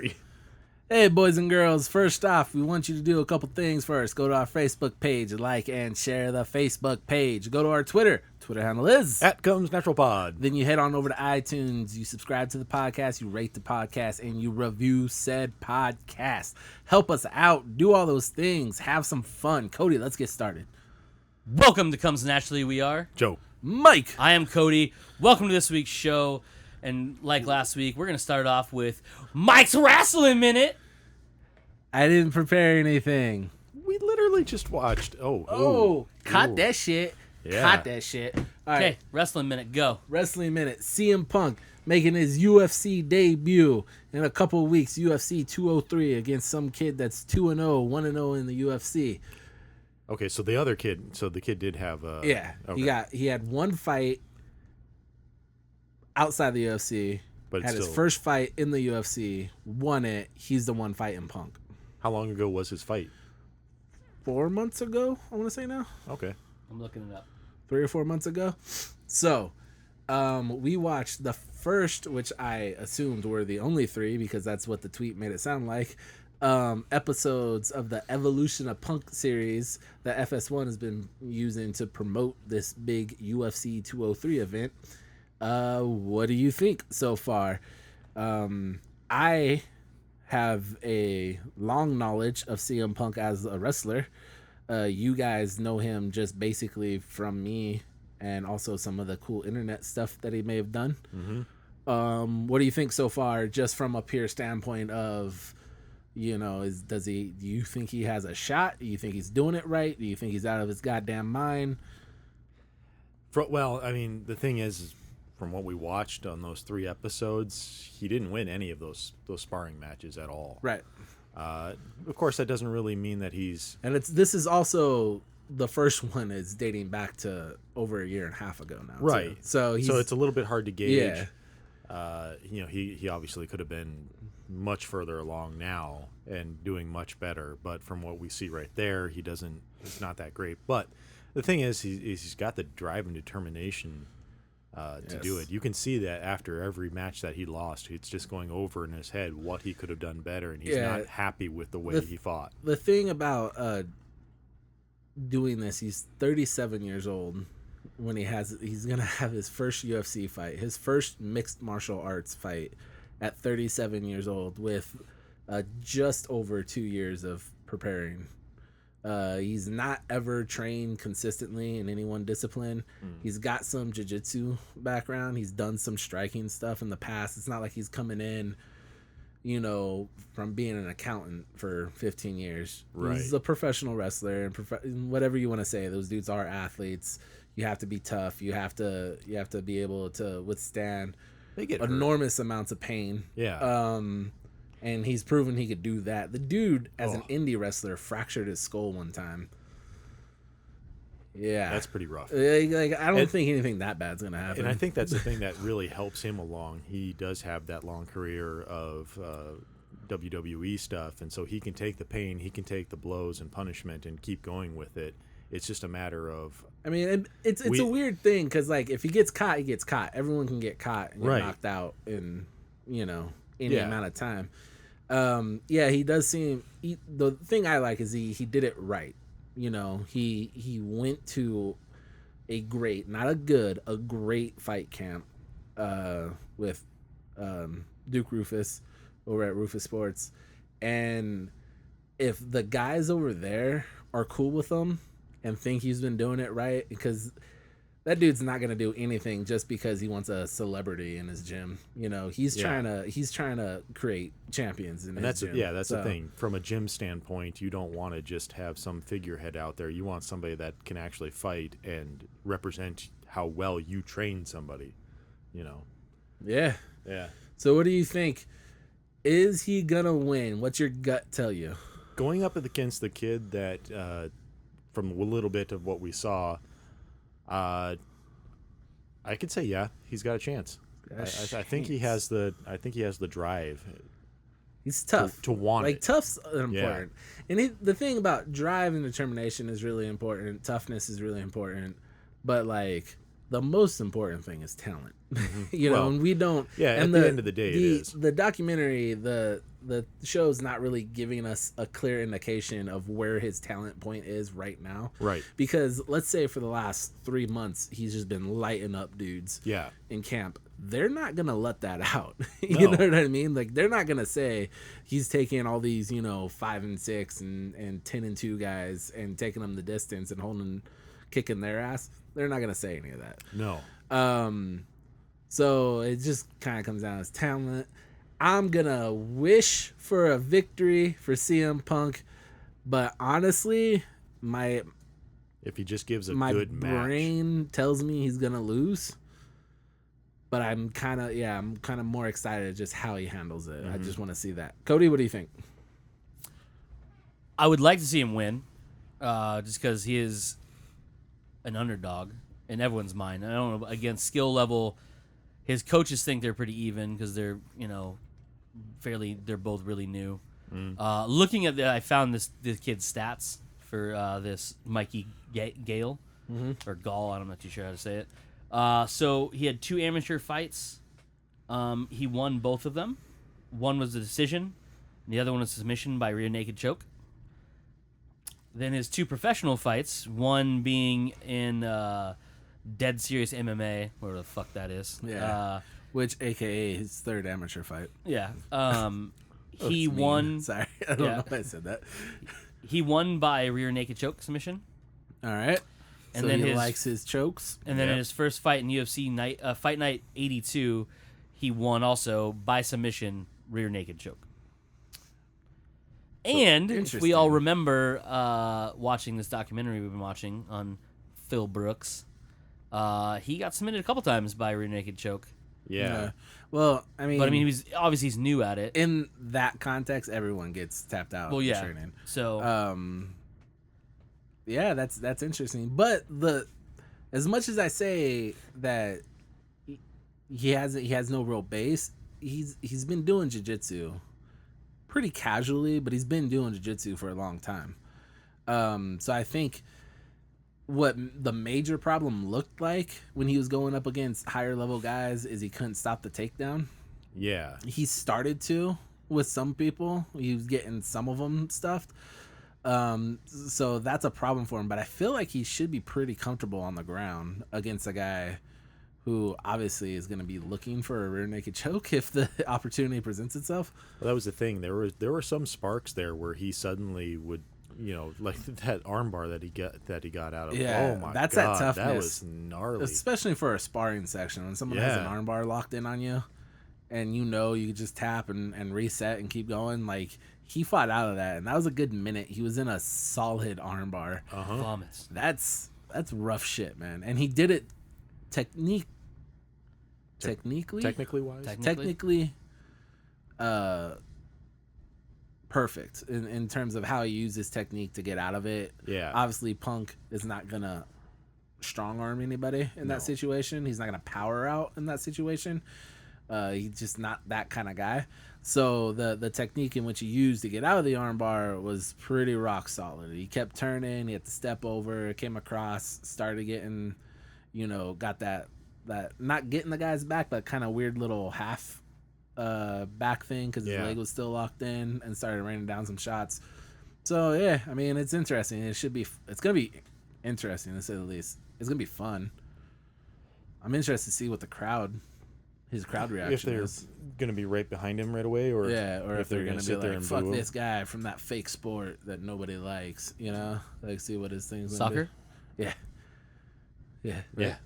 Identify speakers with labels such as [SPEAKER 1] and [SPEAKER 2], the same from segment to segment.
[SPEAKER 1] Sorry.
[SPEAKER 2] Hey, boys and girls. First off, we want you to do a couple things first. Go to our Facebook page, like and share the Facebook page. Go to our Twitter. Twitter handle is
[SPEAKER 1] @ComesNaturalPod.
[SPEAKER 2] Then you head on over to iTunes. You subscribe to the podcast. You rate the podcast, and you review said podcast. Help us out. Do all those things. Have some fun. Cody, let's get started.
[SPEAKER 3] Welcome to Comes Naturally. We are
[SPEAKER 1] Joe.
[SPEAKER 2] Mike.
[SPEAKER 3] I am Cody. Welcome to this week's show. And like last week, we're going to start off with Mike's Wrestling Minute.
[SPEAKER 2] I didn't prepare anything.
[SPEAKER 1] We literally just watched.
[SPEAKER 2] Caught that shit.
[SPEAKER 1] Yeah.
[SPEAKER 2] Caught that shit. All
[SPEAKER 3] Okay,
[SPEAKER 2] right.
[SPEAKER 3] Wrestling Minute, go.
[SPEAKER 2] Wrestling Minute. CM Punk making his UFC debut in a couple of weeks. UFC 203 against some kid that's 2-0, 1-0 in the UFC.
[SPEAKER 1] Okay, so the other kid. So the kid did have.
[SPEAKER 2] Yeah.
[SPEAKER 1] Okay.
[SPEAKER 2] He had one fight outside the UFC.
[SPEAKER 1] But
[SPEAKER 2] had
[SPEAKER 1] still,
[SPEAKER 2] his first fight in the UFC. Won it. He's the one fighting Punk.
[SPEAKER 1] how long ago was his fight?
[SPEAKER 2] 4 months ago, I want to say now.
[SPEAKER 1] Okay.
[SPEAKER 3] I'm looking it up.
[SPEAKER 2] 3 or 4 months ago. So, we watched the first, which I assumed were the only 3 because that's what the tweet made it sound like, episodes of the Evolution of Punk series that FS1 has been using to promote this big UFC 203 event. What do you think so far? I have a long knowledge of CM Punk as a wrestler. You guys know him just basically from me and also some of the cool internet stuff that he may have done.
[SPEAKER 1] Mm-hmm.
[SPEAKER 2] What do you think so far, just from a pure standpoint of, you know, do you think he has a shot? Do you think he's doing it right? Do you think he's out of his goddamn mind?
[SPEAKER 1] Well, I mean, the thing is, from what we watched on those 3 episodes, he didn't win any of those sparring matches at all.
[SPEAKER 2] Right.
[SPEAKER 1] Of course, that doesn't really mean that he's.
[SPEAKER 2] And this is also the first one is dating back to over a year and a half ago now.
[SPEAKER 1] Right.
[SPEAKER 2] Too. So
[SPEAKER 1] it's a little bit hard to gauge.
[SPEAKER 2] Yeah.
[SPEAKER 1] He obviously could have been much further along now and doing much better, but from what we see right there, he's not that great. But the thing is, he's got the drive and determination to do it. You can see that after every match that he lost, it's just going over in his head what he could have done better, and he's not happy with the way he fought.
[SPEAKER 2] The thing about doing this, he's 37 years old when he's gonna have his first UFC fight, his first mixed martial arts fight at 37 years old with just over 2 years of preparing. He's not ever trained consistently in any one discipline. He's got some jiu-jitsu background. He's done some striking stuff in the past. It's not like he's coming in, you know, from being an accountant for 15 years.
[SPEAKER 1] Right.
[SPEAKER 2] He's a professional wrestler, and whatever you want to say, those dudes are athletes. You have to be tough. You have to be able to withstand enormous amounts of pain.
[SPEAKER 1] Yeah.
[SPEAKER 2] And he's proven he could do that. The dude, as an indie wrestler, fractured his skull one time. Yeah.
[SPEAKER 1] That's pretty rough.
[SPEAKER 2] Like I don't think anything that bad's going to happen.
[SPEAKER 1] And I think that's the thing that really helps him along. He does have that long career of WWE stuff, and so he can take the pain, he can take the blows and punishment and keep going with it. It's just a matter of...
[SPEAKER 2] I mean, it's a weird thing, because, like, if he gets caught, he gets caught. Everyone can get caught and get knocked out in, you know, any amount of time. He does seem... the thing I like is he did it right. You know, he went to a great, not a good, a great fight camp with Duke Rufus over at Rufus Sports. And if the guys over there are cool with him and think he's been doing it right, because that dude's not gonna do anything just because he wants a celebrity in his gym. You know, he's trying to create champions in his gym.
[SPEAKER 1] That's the thing. From a gym standpoint, you don't want to just have some figurehead out there. You want somebody that can actually fight and represent how well you train somebody. You know.
[SPEAKER 2] Yeah.
[SPEAKER 1] Yeah.
[SPEAKER 2] So what do you think? Is he gonna win? What's your gut tell you?
[SPEAKER 1] Going up against the kid that, from a little bit of what we saw, I could say he's got a chance. I think he has the drive.
[SPEAKER 2] He's tough
[SPEAKER 1] to want
[SPEAKER 2] like
[SPEAKER 1] it.
[SPEAKER 2] Tough's important, and the thing about drive and determination is really important. Toughness is really important, but like the most important thing is talent. You know, and we don't.
[SPEAKER 1] Yeah,
[SPEAKER 2] and
[SPEAKER 1] at the end of the day, it is.
[SPEAKER 2] The documentary, the show's not really giving us a clear indication of where his talent point is right now.
[SPEAKER 1] Right.
[SPEAKER 2] Because let's say for the last 3 months, he's just been lighting up dudes.
[SPEAKER 1] Yeah.
[SPEAKER 2] In camp. They're not gonna let that out. You
[SPEAKER 1] No.
[SPEAKER 2] know what I mean? Like they're not gonna say he's taking all these, 5 and 6 and 10 and 2 guys and taking them the distance and kicking their ass. They're not gonna say any of that.
[SPEAKER 1] No.
[SPEAKER 2] So it just kind of comes down to talent. I'm gonna wish for a victory for CM Punk, but honestly,
[SPEAKER 1] If he just gives a
[SPEAKER 2] my
[SPEAKER 1] good match.
[SPEAKER 2] brain tells me he's gonna lose. But I'm kind of more excited just how he handles it. I just want to see that. Cody, what do you think?
[SPEAKER 3] I would like to see him win, just because he is an underdog in everyone's mind. I don't know, against skill level, his coaches think they're pretty even because they're they're both really new. Looking at I found this kid's stats for this Mikey Gale or Gall. I'm not too sure how to say it. So he had 2 amateur fights. He won both of them. One was a decision. And the other one was submission by rear naked choke. Then his 2 professional fights, one being in Dead Serious MMA, whatever the fuck that is.
[SPEAKER 2] Yeah. Which, a.k.a. his 3rd amateur fight.
[SPEAKER 3] Yeah. He won.
[SPEAKER 2] Sorry, I don't know if I said that.
[SPEAKER 3] He won by rear naked choke submission.
[SPEAKER 2] All right.
[SPEAKER 3] And
[SPEAKER 2] so
[SPEAKER 3] then
[SPEAKER 2] he likes his chokes.
[SPEAKER 3] And then in his first fight in UFC Fight Night 82, he won also by submission, rear naked choke. And if we all remember watching this documentary we've been watching on Phil Brooks, he got submitted a couple times by rear naked choke.
[SPEAKER 1] Yeah.
[SPEAKER 2] Well,
[SPEAKER 3] he's new at it.
[SPEAKER 2] In that context, everyone gets tapped out in training.
[SPEAKER 3] So
[SPEAKER 2] yeah, that's interesting. But as much as I say that he has no real base, he's been doing jiu-jitsu pretty casually, but he's been doing jiu-jitsu for a long time. So I think what the major problem looked like when he was going up against higher level guys is he couldn't stop the takedown.
[SPEAKER 1] Yeah.
[SPEAKER 2] He started to with some people. He was getting some of them stuffed. So that's a problem for him, but I feel like he should be pretty comfortable on the ground against a guy who obviously is going to be looking for a rear naked choke if the opportunity presents itself.
[SPEAKER 1] Well, that was the thing. There were some sparks there where he suddenly would, like that armbar that he got out of.
[SPEAKER 2] Yeah,
[SPEAKER 1] oh my
[SPEAKER 2] that's
[SPEAKER 1] God,
[SPEAKER 2] that toughness.
[SPEAKER 1] That was gnarly,
[SPEAKER 2] especially for a sparring section when someone has an armbar locked in on you, and you could just tap and reset and keep going. Like he fought out of that, and that was a good minute. He was in a solid armbar.
[SPEAKER 3] Vomits.
[SPEAKER 2] That's rough shit, man. And he did it technically perfect in terms of how he used his technique to get out of it.
[SPEAKER 1] Yeah.
[SPEAKER 2] Obviously, Punk is not gonna strong arm anybody in that situation. He's not gonna power out in that situation. He's just not that kind of guy. So the technique in which he used to get out of the armbar was pretty rock solid. He kept turning. He had to step over. Came across. Started getting, got that not getting the guy's back, but kind of weird little half back thing because his leg was still locked in, and started raining down some shots. So yeah, it's interesting. It's gonna be interesting to say the least. It's gonna be fun. I'm interested to see what his crowd reaction
[SPEAKER 1] if they're
[SPEAKER 2] is.
[SPEAKER 1] Gonna be right behind him right away, or
[SPEAKER 2] if they're gonna be like, fuck
[SPEAKER 1] boo
[SPEAKER 2] this guy from that fake sport that nobody likes, like see what his thing's
[SPEAKER 3] Soccer.
[SPEAKER 2] Yeah.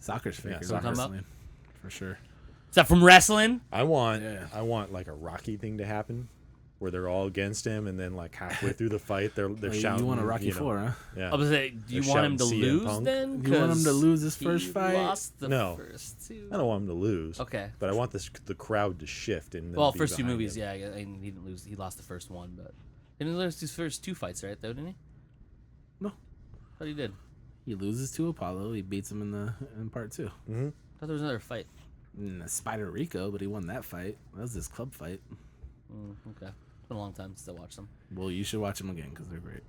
[SPEAKER 2] Soccer's fake.
[SPEAKER 1] Yeah,
[SPEAKER 2] Wrestling, for sure.
[SPEAKER 3] Is that from wrestling?
[SPEAKER 1] I want like a Rocky thing to happen, where they're all against him, and then like halfway through the fight, they're shouting.
[SPEAKER 2] You want a Rocky 4, huh?
[SPEAKER 1] Yeah.
[SPEAKER 3] I was say, do you want him to lose then?
[SPEAKER 2] You want him to lose his first fight?
[SPEAKER 3] Lost the
[SPEAKER 1] No.
[SPEAKER 3] first 2.
[SPEAKER 1] I don't want him to lose.
[SPEAKER 3] Okay.
[SPEAKER 1] But I want the crowd to shift and.
[SPEAKER 3] Well, first 2 movies, yeah, and he didn't lose. He lost the first one, but didn't he lose his first 2 fights, right? Though, didn't he?
[SPEAKER 2] No.
[SPEAKER 3] Thought he did.
[SPEAKER 2] He loses to Apollo. He beats him in part 2.
[SPEAKER 1] Mm-hmm.
[SPEAKER 3] Thought there was another fight.
[SPEAKER 2] Spider Rico, but he won that fight. That was his club fight.
[SPEAKER 3] Okay. It's been a long time since I watched them.
[SPEAKER 2] Well, you should watch them again because they're great.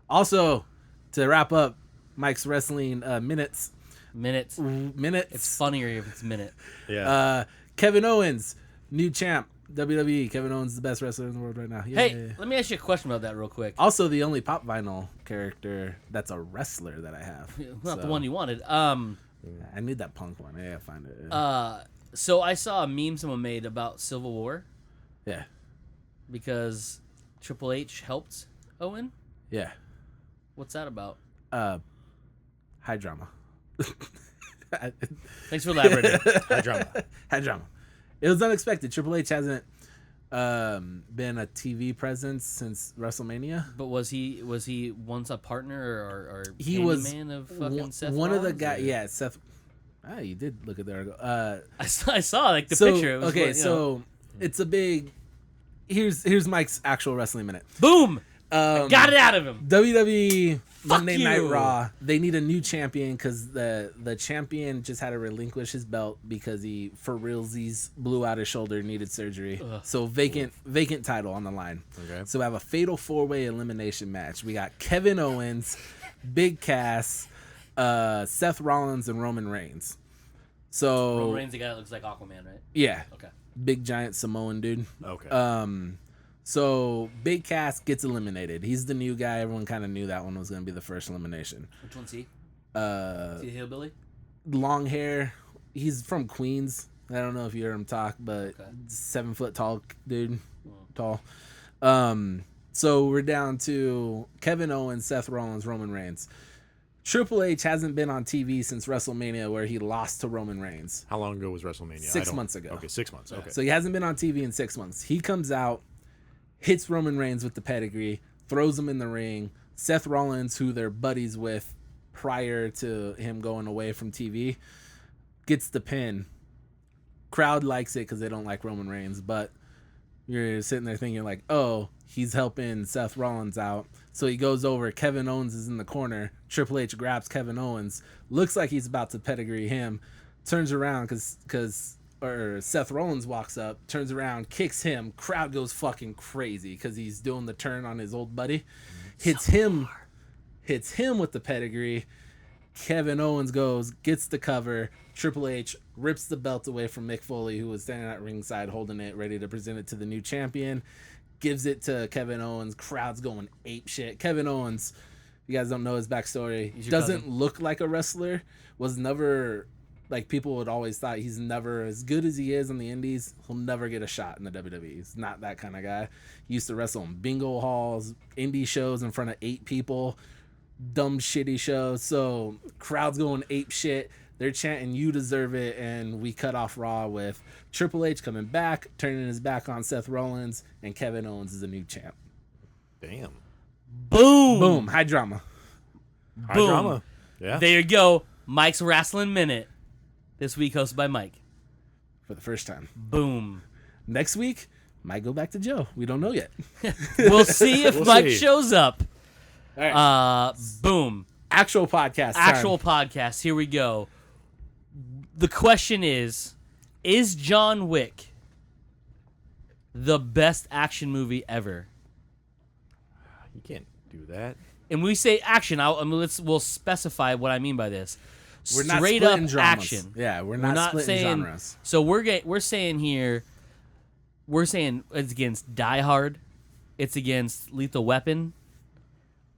[SPEAKER 2] Also, to wrap up Mike's wrestling minutes,
[SPEAKER 3] Minute.
[SPEAKER 2] Minutes.
[SPEAKER 3] It's funnier if it's minute.
[SPEAKER 1] Yeah.
[SPEAKER 2] Kevin Owens, new champ, WWE. Kevin Owens is the best wrestler in the world right now. Yeah.
[SPEAKER 3] Hey, let me ask you a question about that real quick.
[SPEAKER 2] Also, the only pop vinyl character that's a wrestler that I have.
[SPEAKER 3] Not the one you wanted.
[SPEAKER 2] I need that Punk one. Yeah, find it.
[SPEAKER 3] So I saw a meme someone made about Civil War
[SPEAKER 2] Yeah.
[SPEAKER 3] because Triple H helped Owen.
[SPEAKER 2] Yeah.
[SPEAKER 3] What's that about?
[SPEAKER 2] High drama.
[SPEAKER 3] Thanks for elaborating.
[SPEAKER 1] High drama.
[SPEAKER 2] High drama. It was unexpected. Triple H hasn't been a TV presence since WrestleMania.
[SPEAKER 3] But was he once a partner or
[SPEAKER 2] He was
[SPEAKER 3] man of fucking Seth
[SPEAKER 2] one of the
[SPEAKER 3] Rollins,
[SPEAKER 2] guys.
[SPEAKER 3] or-
[SPEAKER 2] Yeah, Seth. Ah, you did look at the article.
[SPEAKER 3] I saw like the picture. It was
[SPEAKER 2] okay,
[SPEAKER 3] like,
[SPEAKER 2] so it's a big. Here's Mike's actual wrestling minute.
[SPEAKER 3] boom, got it out of him.
[SPEAKER 2] WWE Monday
[SPEAKER 3] you.
[SPEAKER 2] Night Raw. They need a new champion because the champion just had to relinquish his belt because he for realsies blew out his shoulder, needed surgery.
[SPEAKER 3] Ugh.
[SPEAKER 2] So vacant title on the line.
[SPEAKER 1] Okay.
[SPEAKER 2] So we have a fatal 4-way elimination match. We got Kevin Owens, Big Cass, Seth Rollins, and Roman Reigns. So
[SPEAKER 3] Roman Reigns, the guy that looks like Aquaman, right?
[SPEAKER 2] yeah,
[SPEAKER 3] Okay.
[SPEAKER 2] big giant Samoan dude.
[SPEAKER 1] Okay.
[SPEAKER 2] So Big Cass gets eliminated. He's the new guy. Everyone kind of knew that one was going to be the first elimination.
[SPEAKER 3] Which one's he? Is
[SPEAKER 2] Uh,
[SPEAKER 3] he a hillbilly?
[SPEAKER 2] long hair. He's from Queens. I don't know if you heard him talk, but
[SPEAKER 3] Okay.
[SPEAKER 2] 7 foot tall dude,
[SPEAKER 3] Oh.
[SPEAKER 2] tall. So we're down to Kevin Owens, Seth Rollins, Roman Reigns. Triple H hasn't been on TV since WrestleMania, where he lost to Roman Reigns.
[SPEAKER 1] How long ago was WrestleMania?
[SPEAKER 2] 6 months ago.
[SPEAKER 1] Okay, 6 months. Okay.
[SPEAKER 2] So he hasn't been on TV in 6 months. He comes out, hits Roman Reigns with the pedigree, throws him in the ring. Seth Rollins, who they're buddies with prior to him going away from TV, gets the pin. Crowd likes it because they don't like Roman Reigns, but you're sitting there thinking like, oh, he's helping Seth Rollins out. So he goes over. Kevin Owens is in the corner. Triple H grabs Kevin Owens. Looks like he's about to pedigree him. Turns around because Seth Rollins walks up, turns around, kicks him. Crowd goes fucking crazy because he's doing the turn on his old buddy. Hits him with the pedigree. Kevin Owens gets the cover. Triple H rips the belt away from Mick Foley, who was standing at ringside holding it, ready to present it to the new champion. Gives it to Kevin Owens. Crowd's going ape shit. Kevin Owens, if you guys don't know his backstory,
[SPEAKER 3] He's your
[SPEAKER 2] doesn't
[SPEAKER 3] cousin.
[SPEAKER 2] look like a wrestler. Was never, like, people would always thought he's never as good as he is on the indies. He'll never get a shot in the WWE. He's not that kind of guy. He used to wrestle in bingo halls, indie shows in front of 8 people, dumb shitty shows. So crowd's going ape shit. They're chanting, "You deserve it," and we cut off Raw with Triple H coming back, turning his back on Seth Rollins, and Kevin Owens is a new champ.
[SPEAKER 1] Damn.
[SPEAKER 3] Boom.
[SPEAKER 2] Boom, high drama.
[SPEAKER 1] High
[SPEAKER 3] Boom.
[SPEAKER 1] drama. Yeah.
[SPEAKER 3] There you go. Mike's Wrestling Minute. This week hosted by Mike.
[SPEAKER 2] For the first time.
[SPEAKER 3] Boom.
[SPEAKER 2] Next week, might go back to Joe. We don't know yet.
[SPEAKER 3] We'll see if
[SPEAKER 1] We'll
[SPEAKER 3] Mike
[SPEAKER 1] see.
[SPEAKER 3] shows up.
[SPEAKER 2] All right.
[SPEAKER 3] Boom.
[SPEAKER 2] Actual podcast.
[SPEAKER 3] Actual
[SPEAKER 2] time.
[SPEAKER 3] podcast. Here we go. The question is John Wick the best action movie ever?
[SPEAKER 1] You can't do that.
[SPEAKER 3] And when we say action, we'll specify what I mean by this.
[SPEAKER 2] We're not
[SPEAKER 3] Straight up
[SPEAKER 2] splitting genres.
[SPEAKER 3] action.
[SPEAKER 2] Yeah, we're not splitting
[SPEAKER 3] saying
[SPEAKER 2] genres.
[SPEAKER 3] So we're saying here, it's against Die Hard, it's against Lethal Weapon,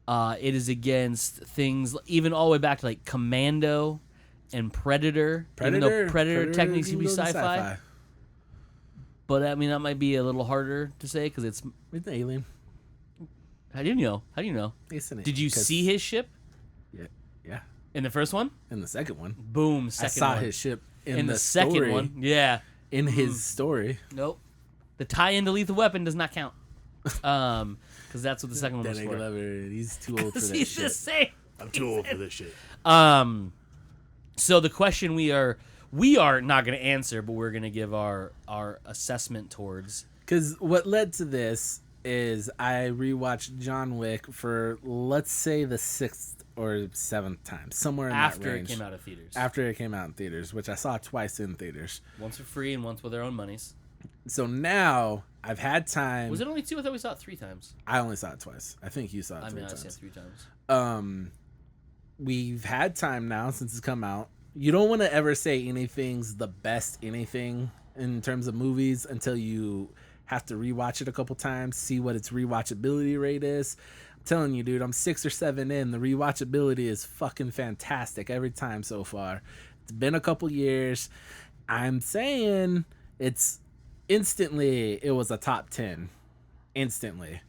[SPEAKER 3] it is against things even all the way back to like Commando and Predator. Even though Predator technically should be
[SPEAKER 2] can go to
[SPEAKER 3] sci-fi, but I mean that might be a little harder to say because it's.
[SPEAKER 2] It's an alien.
[SPEAKER 3] How do you know?
[SPEAKER 2] It's an
[SPEAKER 3] Did you
[SPEAKER 2] 'cause-
[SPEAKER 3] see his ship
[SPEAKER 2] Yeah.
[SPEAKER 3] in the first one?
[SPEAKER 2] In the second one,
[SPEAKER 3] Boom.
[SPEAKER 2] I
[SPEAKER 3] Second
[SPEAKER 2] saw
[SPEAKER 3] one.
[SPEAKER 2] his ship
[SPEAKER 3] in the
[SPEAKER 2] story,
[SPEAKER 3] second one. Yeah.
[SPEAKER 2] In his story.
[SPEAKER 3] Nope. The tie-in to Lethal Weapon does not count. Because that's what the second one was
[SPEAKER 2] Danny
[SPEAKER 3] for.
[SPEAKER 2] Glover, he's too old for that
[SPEAKER 3] He's the
[SPEAKER 2] shit.
[SPEAKER 3] same.
[SPEAKER 1] I'm too old for this shit.
[SPEAKER 3] So the question we are not going to answer, but we're going to give our assessment towards.
[SPEAKER 2] Because what led to this is I rewatched John Wick for, let's say, the 6th or 7th time, somewhere in that
[SPEAKER 3] After
[SPEAKER 2] range.
[SPEAKER 3] it came out of theaters.
[SPEAKER 2] After it came out in theaters, which I saw twice in theaters.
[SPEAKER 3] Once for free and once with their own monies.
[SPEAKER 2] So now I've had time.
[SPEAKER 3] Was it only 2? I thought we saw it 3 times.
[SPEAKER 2] I only saw it twice. I think you saw it
[SPEAKER 3] I
[SPEAKER 2] three
[SPEAKER 3] mean, I
[SPEAKER 2] times.
[SPEAKER 3] saw it 3 times.
[SPEAKER 2] We've had time now since it's come out. You don't want to ever say anything's the best anything in terms of movies until you have to rewatch it a couple times, see what its rewatchability rate is. I'm telling you, dude, I'm 6 or 7 in. The rewatchability is fucking fantastic every time so far. It's been a couple years. I'm saying it's instantly, it was a top 10. Instantly.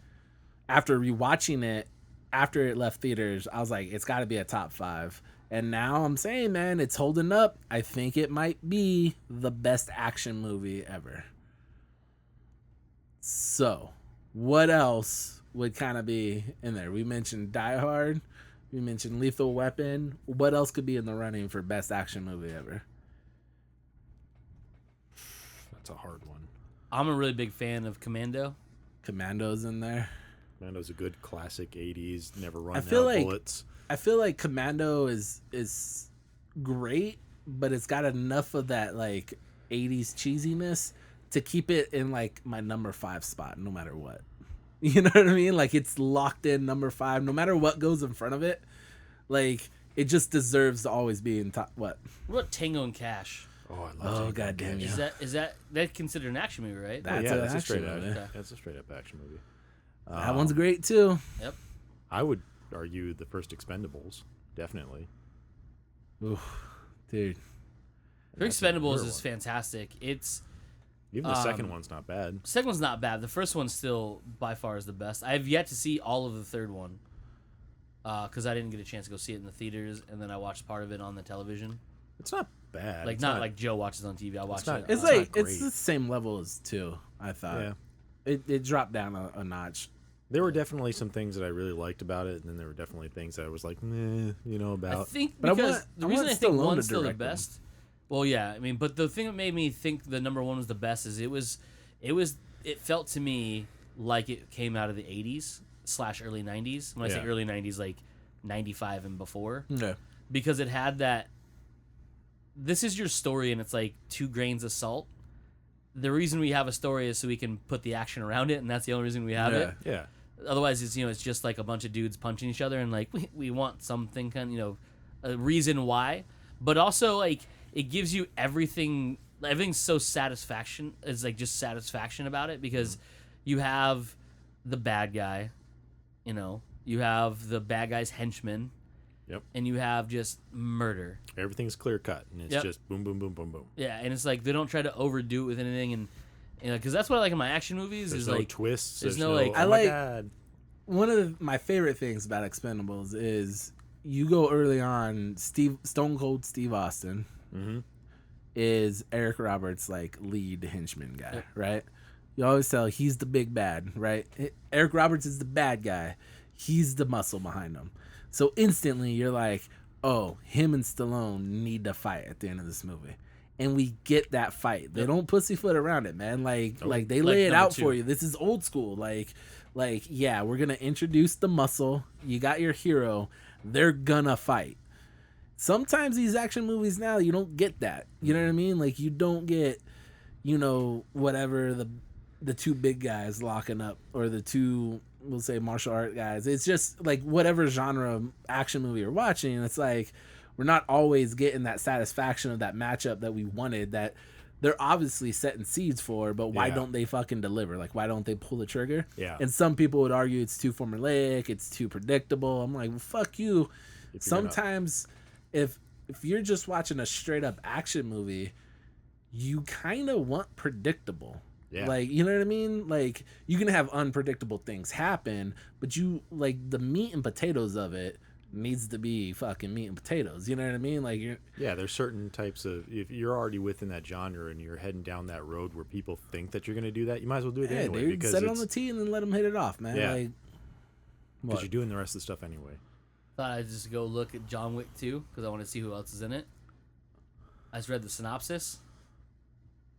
[SPEAKER 2] After rewatching it, after it left theaters, I was like, it's got to be a top 5. And now I'm saying, man, it's holding up. I think it might be the best action movie ever. So, what else would kind of be in there? We mentioned Die Hard. We mentioned Lethal Weapon. What else could be in the running for best action movie ever?
[SPEAKER 1] That's a hard one.
[SPEAKER 3] I'm a really big fan of Commando.
[SPEAKER 2] Commando's in there.
[SPEAKER 1] Commando's a good classic 80s, never run out bullets.
[SPEAKER 2] I feel like Commando is great, but it's got enough of that like 80s cheesiness to keep it in like my number 5 spot no matter what. You know what I mean? Like it's locked in number 5 no matter what goes in front of it. Like it just deserves to always be in top. What
[SPEAKER 3] about Tango and Cash?
[SPEAKER 1] Oh, I love Tango.
[SPEAKER 2] Goddamn!
[SPEAKER 3] Is that considered an action movie, right?
[SPEAKER 2] That's
[SPEAKER 1] that's a straight
[SPEAKER 2] movie.
[SPEAKER 1] up. That's a straight up action movie.
[SPEAKER 2] That one's great too.
[SPEAKER 3] Yep.
[SPEAKER 1] I would argue the first Expendables, definitely.
[SPEAKER 2] Oof, dude.
[SPEAKER 3] Expendables is fantastic. It's
[SPEAKER 1] even the second one's not bad.
[SPEAKER 3] Second one's not bad. The first one still by far is the best. I have yet to see all of the third one because I didn't get a chance to go see it in the theaters, and then I watched part of it on the television.
[SPEAKER 1] It's not bad.
[SPEAKER 3] Like
[SPEAKER 1] it's
[SPEAKER 3] not like Joe watches on TV. I watch it.
[SPEAKER 2] It's like it's the same level as 2. I thought.
[SPEAKER 1] Yeah.
[SPEAKER 2] It dropped down a notch.
[SPEAKER 1] There were definitely some things that I really liked about it, and then there were definitely things that I was like, meh, about.
[SPEAKER 3] I think
[SPEAKER 2] But
[SPEAKER 3] because the reason I think
[SPEAKER 2] Stallone
[SPEAKER 3] one's
[SPEAKER 2] to
[SPEAKER 3] still the
[SPEAKER 2] direct them.
[SPEAKER 3] best. Well, yeah, I mean, but the thing that made me think the number 1 was the best is it felt to me like it came out of the 80s / early 90s. When I say early 90s, like 95 and before.
[SPEAKER 2] Yeah.
[SPEAKER 3] Because it had that. This is your story, and it's like 2 grains of salt. The reason we have a story is so we can put the action around it, and that's the only reason we have it.
[SPEAKER 1] Yeah.
[SPEAKER 3] Otherwise, it's just like a bunch of dudes punching each other, and like we want something kind of, a reason why. But also, like, it gives you everything. Everything's so satisfaction. It's like just satisfaction about it because you have the bad guy, you have the bad guy's henchman.
[SPEAKER 1] Yep.
[SPEAKER 3] And you have just murder.
[SPEAKER 1] Everything's clear cut, and it's just boom, boom, boom, boom, boom.
[SPEAKER 3] Yeah, and it's like they don't try to overdo it with anything, and because that's what I like in my action movies.
[SPEAKER 1] There's
[SPEAKER 3] is
[SPEAKER 1] no
[SPEAKER 3] like
[SPEAKER 1] twists.
[SPEAKER 3] There's
[SPEAKER 1] There's
[SPEAKER 3] no like.
[SPEAKER 1] oh
[SPEAKER 2] I
[SPEAKER 1] my
[SPEAKER 2] like
[SPEAKER 1] God.
[SPEAKER 2] one of my favorite things about Expendables is you go early on. Stone Cold Steve Austin is Eric Roberts' like lead henchman guy, right? You always tell he's the big bad, right? Eric Roberts is the bad guy. He's the muscle behind him. So instantly you're like, oh, him and Stallone need to fight at the end of this movie. And we get that fight. They don't pussyfoot around it, man. Like they lay it out for you. This is old school. Like, yeah, we're going to introduce the muscle. You got your hero. They're gonna fight. Sometimes these action movies now, you don't get that. You know what I mean? Like, you don't get, whatever the 2 big guys locking up or the 2, we'll say, martial art guys. It's just like whatever genre action movie you're watching. It's like we're not always getting that satisfaction of that matchup that we wanted, that they're obviously setting seeds for, but why don't they fucking deliver? Like, why don't they pull the trigger?
[SPEAKER 1] Yeah.
[SPEAKER 2] And some people would argue it's too formulaic, it's too predictable. I'm like, well, fuck you. Sometimes if you're just watching a straight up action movie, you kind of want predictable.
[SPEAKER 1] Yeah.
[SPEAKER 2] Like, you know what I mean? Like, you can have unpredictable things happen, but you, like, the meat and potatoes of it needs to be fucking meat and potatoes. You know what I mean? Like,
[SPEAKER 1] there's certain types of, if you're already within that genre and you're heading down that road where people think that you're going to do that, you might as well do it anyway.
[SPEAKER 2] Dude,
[SPEAKER 1] because
[SPEAKER 2] set it on the tee and then let them hit it off, man.
[SPEAKER 1] Yeah.
[SPEAKER 2] Like,
[SPEAKER 1] because you're doing the rest of the stuff anyway.
[SPEAKER 3] Thought I'd just go look at John Wick 2 because I want to see who else is in it. I just read the synopsis.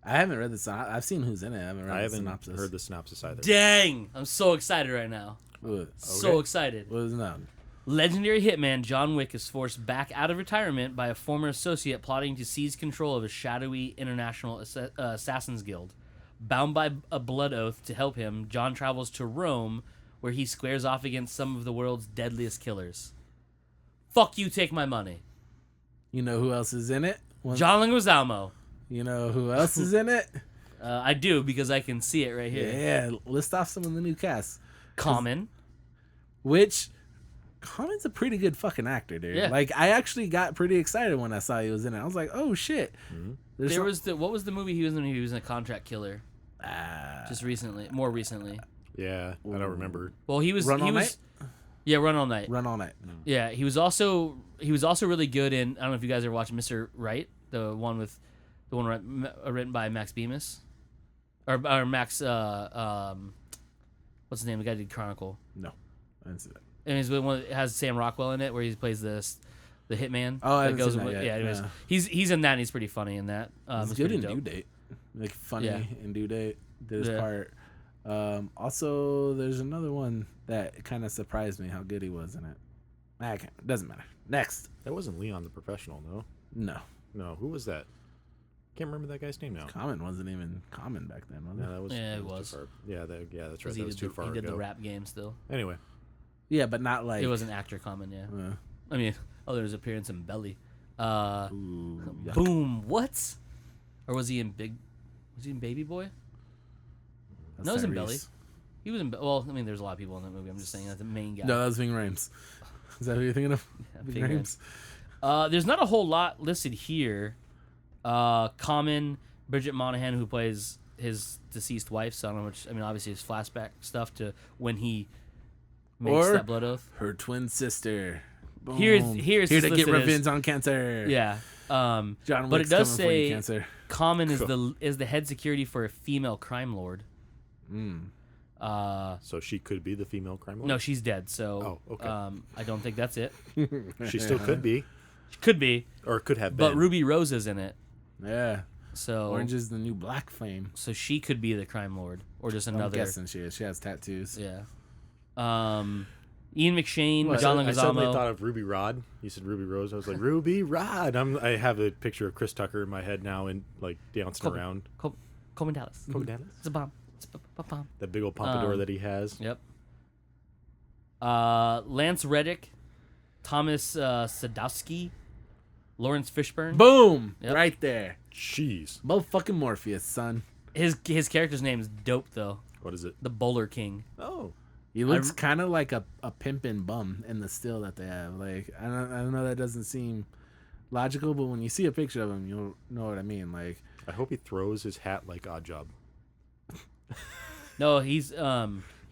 [SPEAKER 2] I haven't read the synopsis. I've seen who's in it. I haven't read the synopsis.
[SPEAKER 1] Heard the synopsis either.
[SPEAKER 3] Dang! I'm so excited right now. So excited.
[SPEAKER 2] What is it?
[SPEAKER 3] Legendary hitman John Wick is forced back out of retirement by a former associate plotting to seize control of a shadowy international assassins guild. Bound by a blood oath to help him, John travels to Rome, where he squares off against some of the world's deadliest killers. Fuck you, take my money.
[SPEAKER 2] You know who else is in it?
[SPEAKER 3] John Leguizamo.
[SPEAKER 2] You know who else is in it?
[SPEAKER 3] I do, because I can see it right here.
[SPEAKER 2] Yeah, list off some of the new cast.
[SPEAKER 3] Common.
[SPEAKER 2] Which, Common's a pretty good fucking actor, dude.
[SPEAKER 3] Yeah.
[SPEAKER 2] Like, I actually got pretty excited when I saw he was in it. I was like, oh shit.
[SPEAKER 3] Mm-hmm. What was the movie he was in? He was in A Contract Killer. Just more recently.
[SPEAKER 1] Yeah, I don't remember.
[SPEAKER 3] Well, he was
[SPEAKER 2] Run All Night?
[SPEAKER 3] Yeah, Run All Night.
[SPEAKER 2] Run All Night.
[SPEAKER 3] Yeah, he was also really good in. I don't know if you guys ever watched Mr. Right, the one written by Max Bemis, or Max. What's his name? The guy who did Chronicle.
[SPEAKER 2] No, I didn't see that.
[SPEAKER 3] And he's the one that has Sam Rockwell in it, where he plays the hitman.
[SPEAKER 2] Oh, I haven't seen that yet.
[SPEAKER 3] Yeah, anyways,
[SPEAKER 2] Yeah.
[SPEAKER 3] he's in that, and he's pretty funny in that.
[SPEAKER 2] He's good in Due Date. Like, funny in Due Date. Did his part. Also, there's another one that kind of surprised me how good he was in it. Doesn't matter. Next.
[SPEAKER 1] That wasn't Leon the Professional, no?
[SPEAKER 2] No.
[SPEAKER 1] Who was that? Can't remember that guy's name now.
[SPEAKER 2] Common wasn't even Common back then, was it?
[SPEAKER 1] No, that was,
[SPEAKER 3] Yeah,
[SPEAKER 1] that
[SPEAKER 3] it
[SPEAKER 1] was
[SPEAKER 3] was.
[SPEAKER 1] too far. Yeah, that's right.
[SPEAKER 3] He
[SPEAKER 1] That was too far
[SPEAKER 3] He did
[SPEAKER 1] ago.
[SPEAKER 3] the rap game still.
[SPEAKER 1] Anyway.
[SPEAKER 2] Yeah, but not like...
[SPEAKER 3] It was an actor Common, yeah. I mean, there's appearance in Belly.
[SPEAKER 2] Yuck.
[SPEAKER 3] Boom. What? Or was he in Baby Boy?
[SPEAKER 2] That's
[SPEAKER 3] No, he was in
[SPEAKER 2] Tyrese.
[SPEAKER 3] Belly. He was in. Well, I mean, there's a lot of people in that movie. I'm just saying that's the main guy.
[SPEAKER 2] No, that was Ving Rhames. Is that who you're thinking of?
[SPEAKER 3] Yeah,
[SPEAKER 2] Ving
[SPEAKER 3] Ving
[SPEAKER 2] Rhames.
[SPEAKER 3] There's not a whole lot listed here. Common, Bridget Monahan, who plays his deceased wife. So I don't know which. I mean, obviously, his flashback stuff to when he makes that blood oath.
[SPEAKER 2] Her twin sister. Boom.
[SPEAKER 3] Here's
[SPEAKER 2] here to get
[SPEAKER 3] listed as-
[SPEAKER 2] revenge on cancer.
[SPEAKER 3] Yeah.
[SPEAKER 2] John
[SPEAKER 3] But
[SPEAKER 2] Wick's
[SPEAKER 3] it does
[SPEAKER 2] coming for you,
[SPEAKER 3] say
[SPEAKER 2] cancer.
[SPEAKER 3] Common is the head security for a female crime lord.
[SPEAKER 1] So she could be the female crime lord?
[SPEAKER 3] No, she's dead. So
[SPEAKER 1] Oh, okay.
[SPEAKER 3] I don't think that's it.
[SPEAKER 1] She still could be.
[SPEAKER 3] Could be,
[SPEAKER 1] Or could have been.
[SPEAKER 3] but Ruby Rose is in it.
[SPEAKER 2] Yeah.
[SPEAKER 3] So
[SPEAKER 2] Orange is the new black fame.
[SPEAKER 3] So she could be the crime lord, or just
[SPEAKER 2] I'm
[SPEAKER 3] another.
[SPEAKER 2] guessing she is. She has tattoos.
[SPEAKER 3] Yeah. Ian McShane,
[SPEAKER 1] I
[SPEAKER 3] John
[SPEAKER 1] suddenly
[SPEAKER 3] Leguizamo.
[SPEAKER 1] thought of Ruby Rod. You said Ruby Rose. I was like, Ruby Rod. I have a picture of Chris Tucker in my head now and like dancing around.
[SPEAKER 3] Coleman Dallas.
[SPEAKER 1] Coleman Dallas?
[SPEAKER 3] It's a bomb. It's a bomb.
[SPEAKER 1] That big old pompadour that he has.
[SPEAKER 3] Yep. Lance Reddick, Thomas Sadowski, Lawrence Fishburne.
[SPEAKER 2] Boom!
[SPEAKER 3] Yep.
[SPEAKER 2] Right there.
[SPEAKER 1] Jeez.
[SPEAKER 2] Motherfucking Morpheus, son.
[SPEAKER 3] His character's name is dope though.
[SPEAKER 1] What is it?
[SPEAKER 3] The Bowler King.
[SPEAKER 1] Oh.
[SPEAKER 2] He looks kind of like a pimpin' bum in the still that they have. Like, I don't know, that doesn't seem logical, but when you see a picture of him, you'll know what I mean. Like,
[SPEAKER 1] I hope he throws his hat like Oddjob.
[SPEAKER 3] No, he's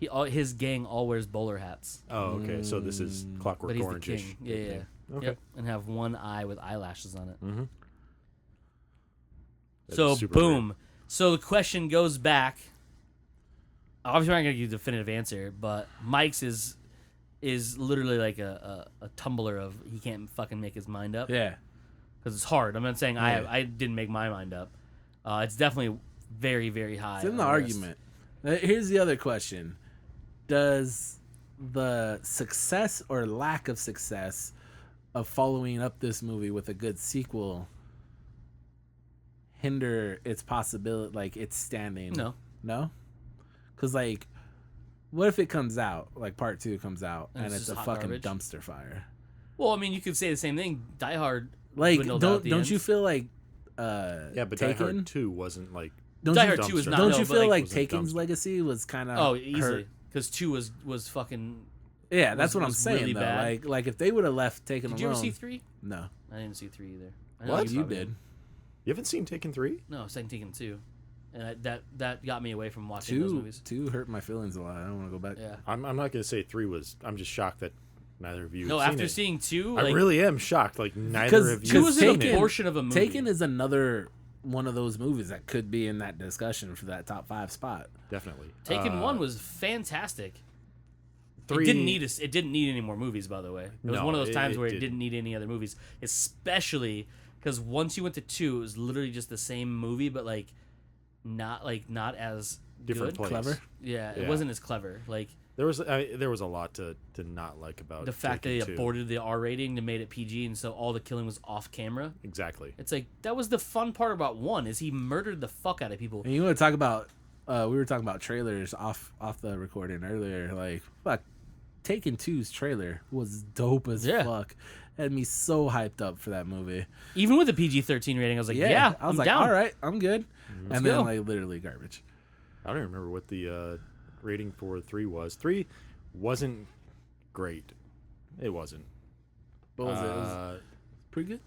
[SPEAKER 3] his gang all wears bowler hats.
[SPEAKER 1] Oh, okay. So this is
[SPEAKER 3] But
[SPEAKER 1] Clockwork
[SPEAKER 3] he's the
[SPEAKER 1] Orange-ish.
[SPEAKER 3] king. Yeah.
[SPEAKER 1] Okay.
[SPEAKER 3] Yep. And have one eye with eyelashes on it.
[SPEAKER 1] Mm-hmm.
[SPEAKER 3] So boom. So the question goes back. Obviously, we're not gonna give you a definitive answer, but Mike's is literally like a tumbler of he can't fucking make his mind up.
[SPEAKER 2] yeah.
[SPEAKER 3] Because it's hard. I'm not saying I didn't make my mind up. It's definitely very, very high.
[SPEAKER 2] It's in the
[SPEAKER 3] on list.
[SPEAKER 2] argument. Here's the other question. Does the success or lack of success of following up this movie with a good sequel hinder its possibility, like its standing? No? Because, like, what if it comes out, like part 2 comes out, and it's
[SPEAKER 3] just
[SPEAKER 2] a
[SPEAKER 3] hot
[SPEAKER 2] fucking
[SPEAKER 3] garbage?
[SPEAKER 2] dumpster fire?
[SPEAKER 3] Well, I mean, you could say the same thing. Die Hard.
[SPEAKER 2] Like,
[SPEAKER 3] dwindled out at the
[SPEAKER 2] don't
[SPEAKER 3] end.
[SPEAKER 2] you feel like
[SPEAKER 1] Yeah, but Die
[SPEAKER 2] Taken?
[SPEAKER 1] Hard 2 wasn't like...
[SPEAKER 2] Don't
[SPEAKER 3] Die
[SPEAKER 2] you,
[SPEAKER 3] Hard 2 is not.
[SPEAKER 2] don't
[SPEAKER 3] no,
[SPEAKER 2] you
[SPEAKER 3] but,
[SPEAKER 2] feel like
[SPEAKER 1] was a
[SPEAKER 2] Taken's
[SPEAKER 1] dumpster.
[SPEAKER 2] legacy was kind of
[SPEAKER 3] Oh, easily. Because 2 was fucking.
[SPEAKER 2] Yeah, that's what I'm
[SPEAKER 3] was
[SPEAKER 2] saying
[SPEAKER 3] really
[SPEAKER 2] though.
[SPEAKER 3] bad.
[SPEAKER 2] Like if they would have left Taken
[SPEAKER 3] Did
[SPEAKER 2] alone.
[SPEAKER 3] you ever see 3?
[SPEAKER 2] No.
[SPEAKER 3] I didn't see 3 either. I know
[SPEAKER 1] What?
[SPEAKER 2] You did.
[SPEAKER 1] You haven't seen Taken 3?
[SPEAKER 3] No, I was saying Taken 2. And that got me away from watching those movies.
[SPEAKER 2] Two hurt my feelings a lot. I don't want to go back.
[SPEAKER 3] Yeah.
[SPEAKER 1] I'm not going to say 3 was... I'm just shocked that neither of you
[SPEAKER 3] No,
[SPEAKER 1] have
[SPEAKER 3] after
[SPEAKER 1] seen it.
[SPEAKER 3] seeing 2,
[SPEAKER 1] I
[SPEAKER 3] like,
[SPEAKER 1] really am shocked. Like, neither of you
[SPEAKER 3] 2
[SPEAKER 1] have
[SPEAKER 3] was
[SPEAKER 1] seen
[SPEAKER 3] an
[SPEAKER 1] it.
[SPEAKER 3] abortion of a movie.
[SPEAKER 2] Taken is another one of those movies that could be in that discussion for that top 5 spot.
[SPEAKER 1] Definitely.
[SPEAKER 3] Taken 1 was fantastic.
[SPEAKER 1] 3...
[SPEAKER 3] It didn't need any more movies, by the way. It was
[SPEAKER 1] No,
[SPEAKER 3] one of those times where it
[SPEAKER 1] didn't.
[SPEAKER 3] didn't need any other movies, especially because once you went to 2, it was literally just the same movie, but not as
[SPEAKER 1] Different
[SPEAKER 3] good.
[SPEAKER 1] place.
[SPEAKER 2] Clever.
[SPEAKER 3] Yeah, it
[SPEAKER 1] Yeah.
[SPEAKER 3] wasn't as clever. Like
[SPEAKER 1] There was a lot to not like about
[SPEAKER 3] the fact that
[SPEAKER 1] Taken
[SPEAKER 3] they
[SPEAKER 1] 2.
[SPEAKER 3] aborted the R rating and made it PG, and so all the killing was off camera.
[SPEAKER 1] Exactly.
[SPEAKER 3] It's like that was the fun part about 1 is he murdered the fuck out of people.
[SPEAKER 2] And you want to talk about? We were talking about trailers off the recording earlier. Like, fuck, Taken 2's trailer was dope as
[SPEAKER 3] Yeah.
[SPEAKER 2] fuck. had me so hyped up for that movie.
[SPEAKER 3] Even with the PG-13 rating, I was like, yeah,
[SPEAKER 2] I was
[SPEAKER 3] I'm
[SPEAKER 2] like,
[SPEAKER 3] down.
[SPEAKER 2] all right, I'm good. And then
[SPEAKER 3] go.
[SPEAKER 2] like literally garbage.
[SPEAKER 1] I don't even remember what the rating for 3 was. 3 wasn't great. It wasn't.
[SPEAKER 2] What was it? It was pretty good.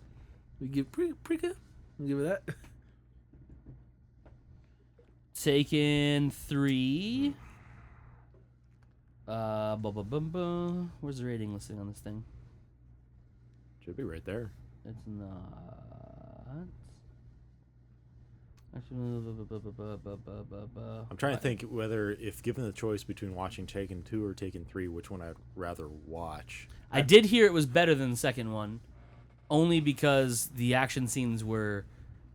[SPEAKER 2] We give pretty good. We give it that.
[SPEAKER 3] Taken 3. Where's the rating listing on this thing?
[SPEAKER 1] Should be right there.
[SPEAKER 3] It's not.
[SPEAKER 1] I'm trying to think whether, if given the choice between watching Taken 2 or Taken 3, which one I'd rather watch.
[SPEAKER 3] I did hear it was better than the second one, only because the action scenes were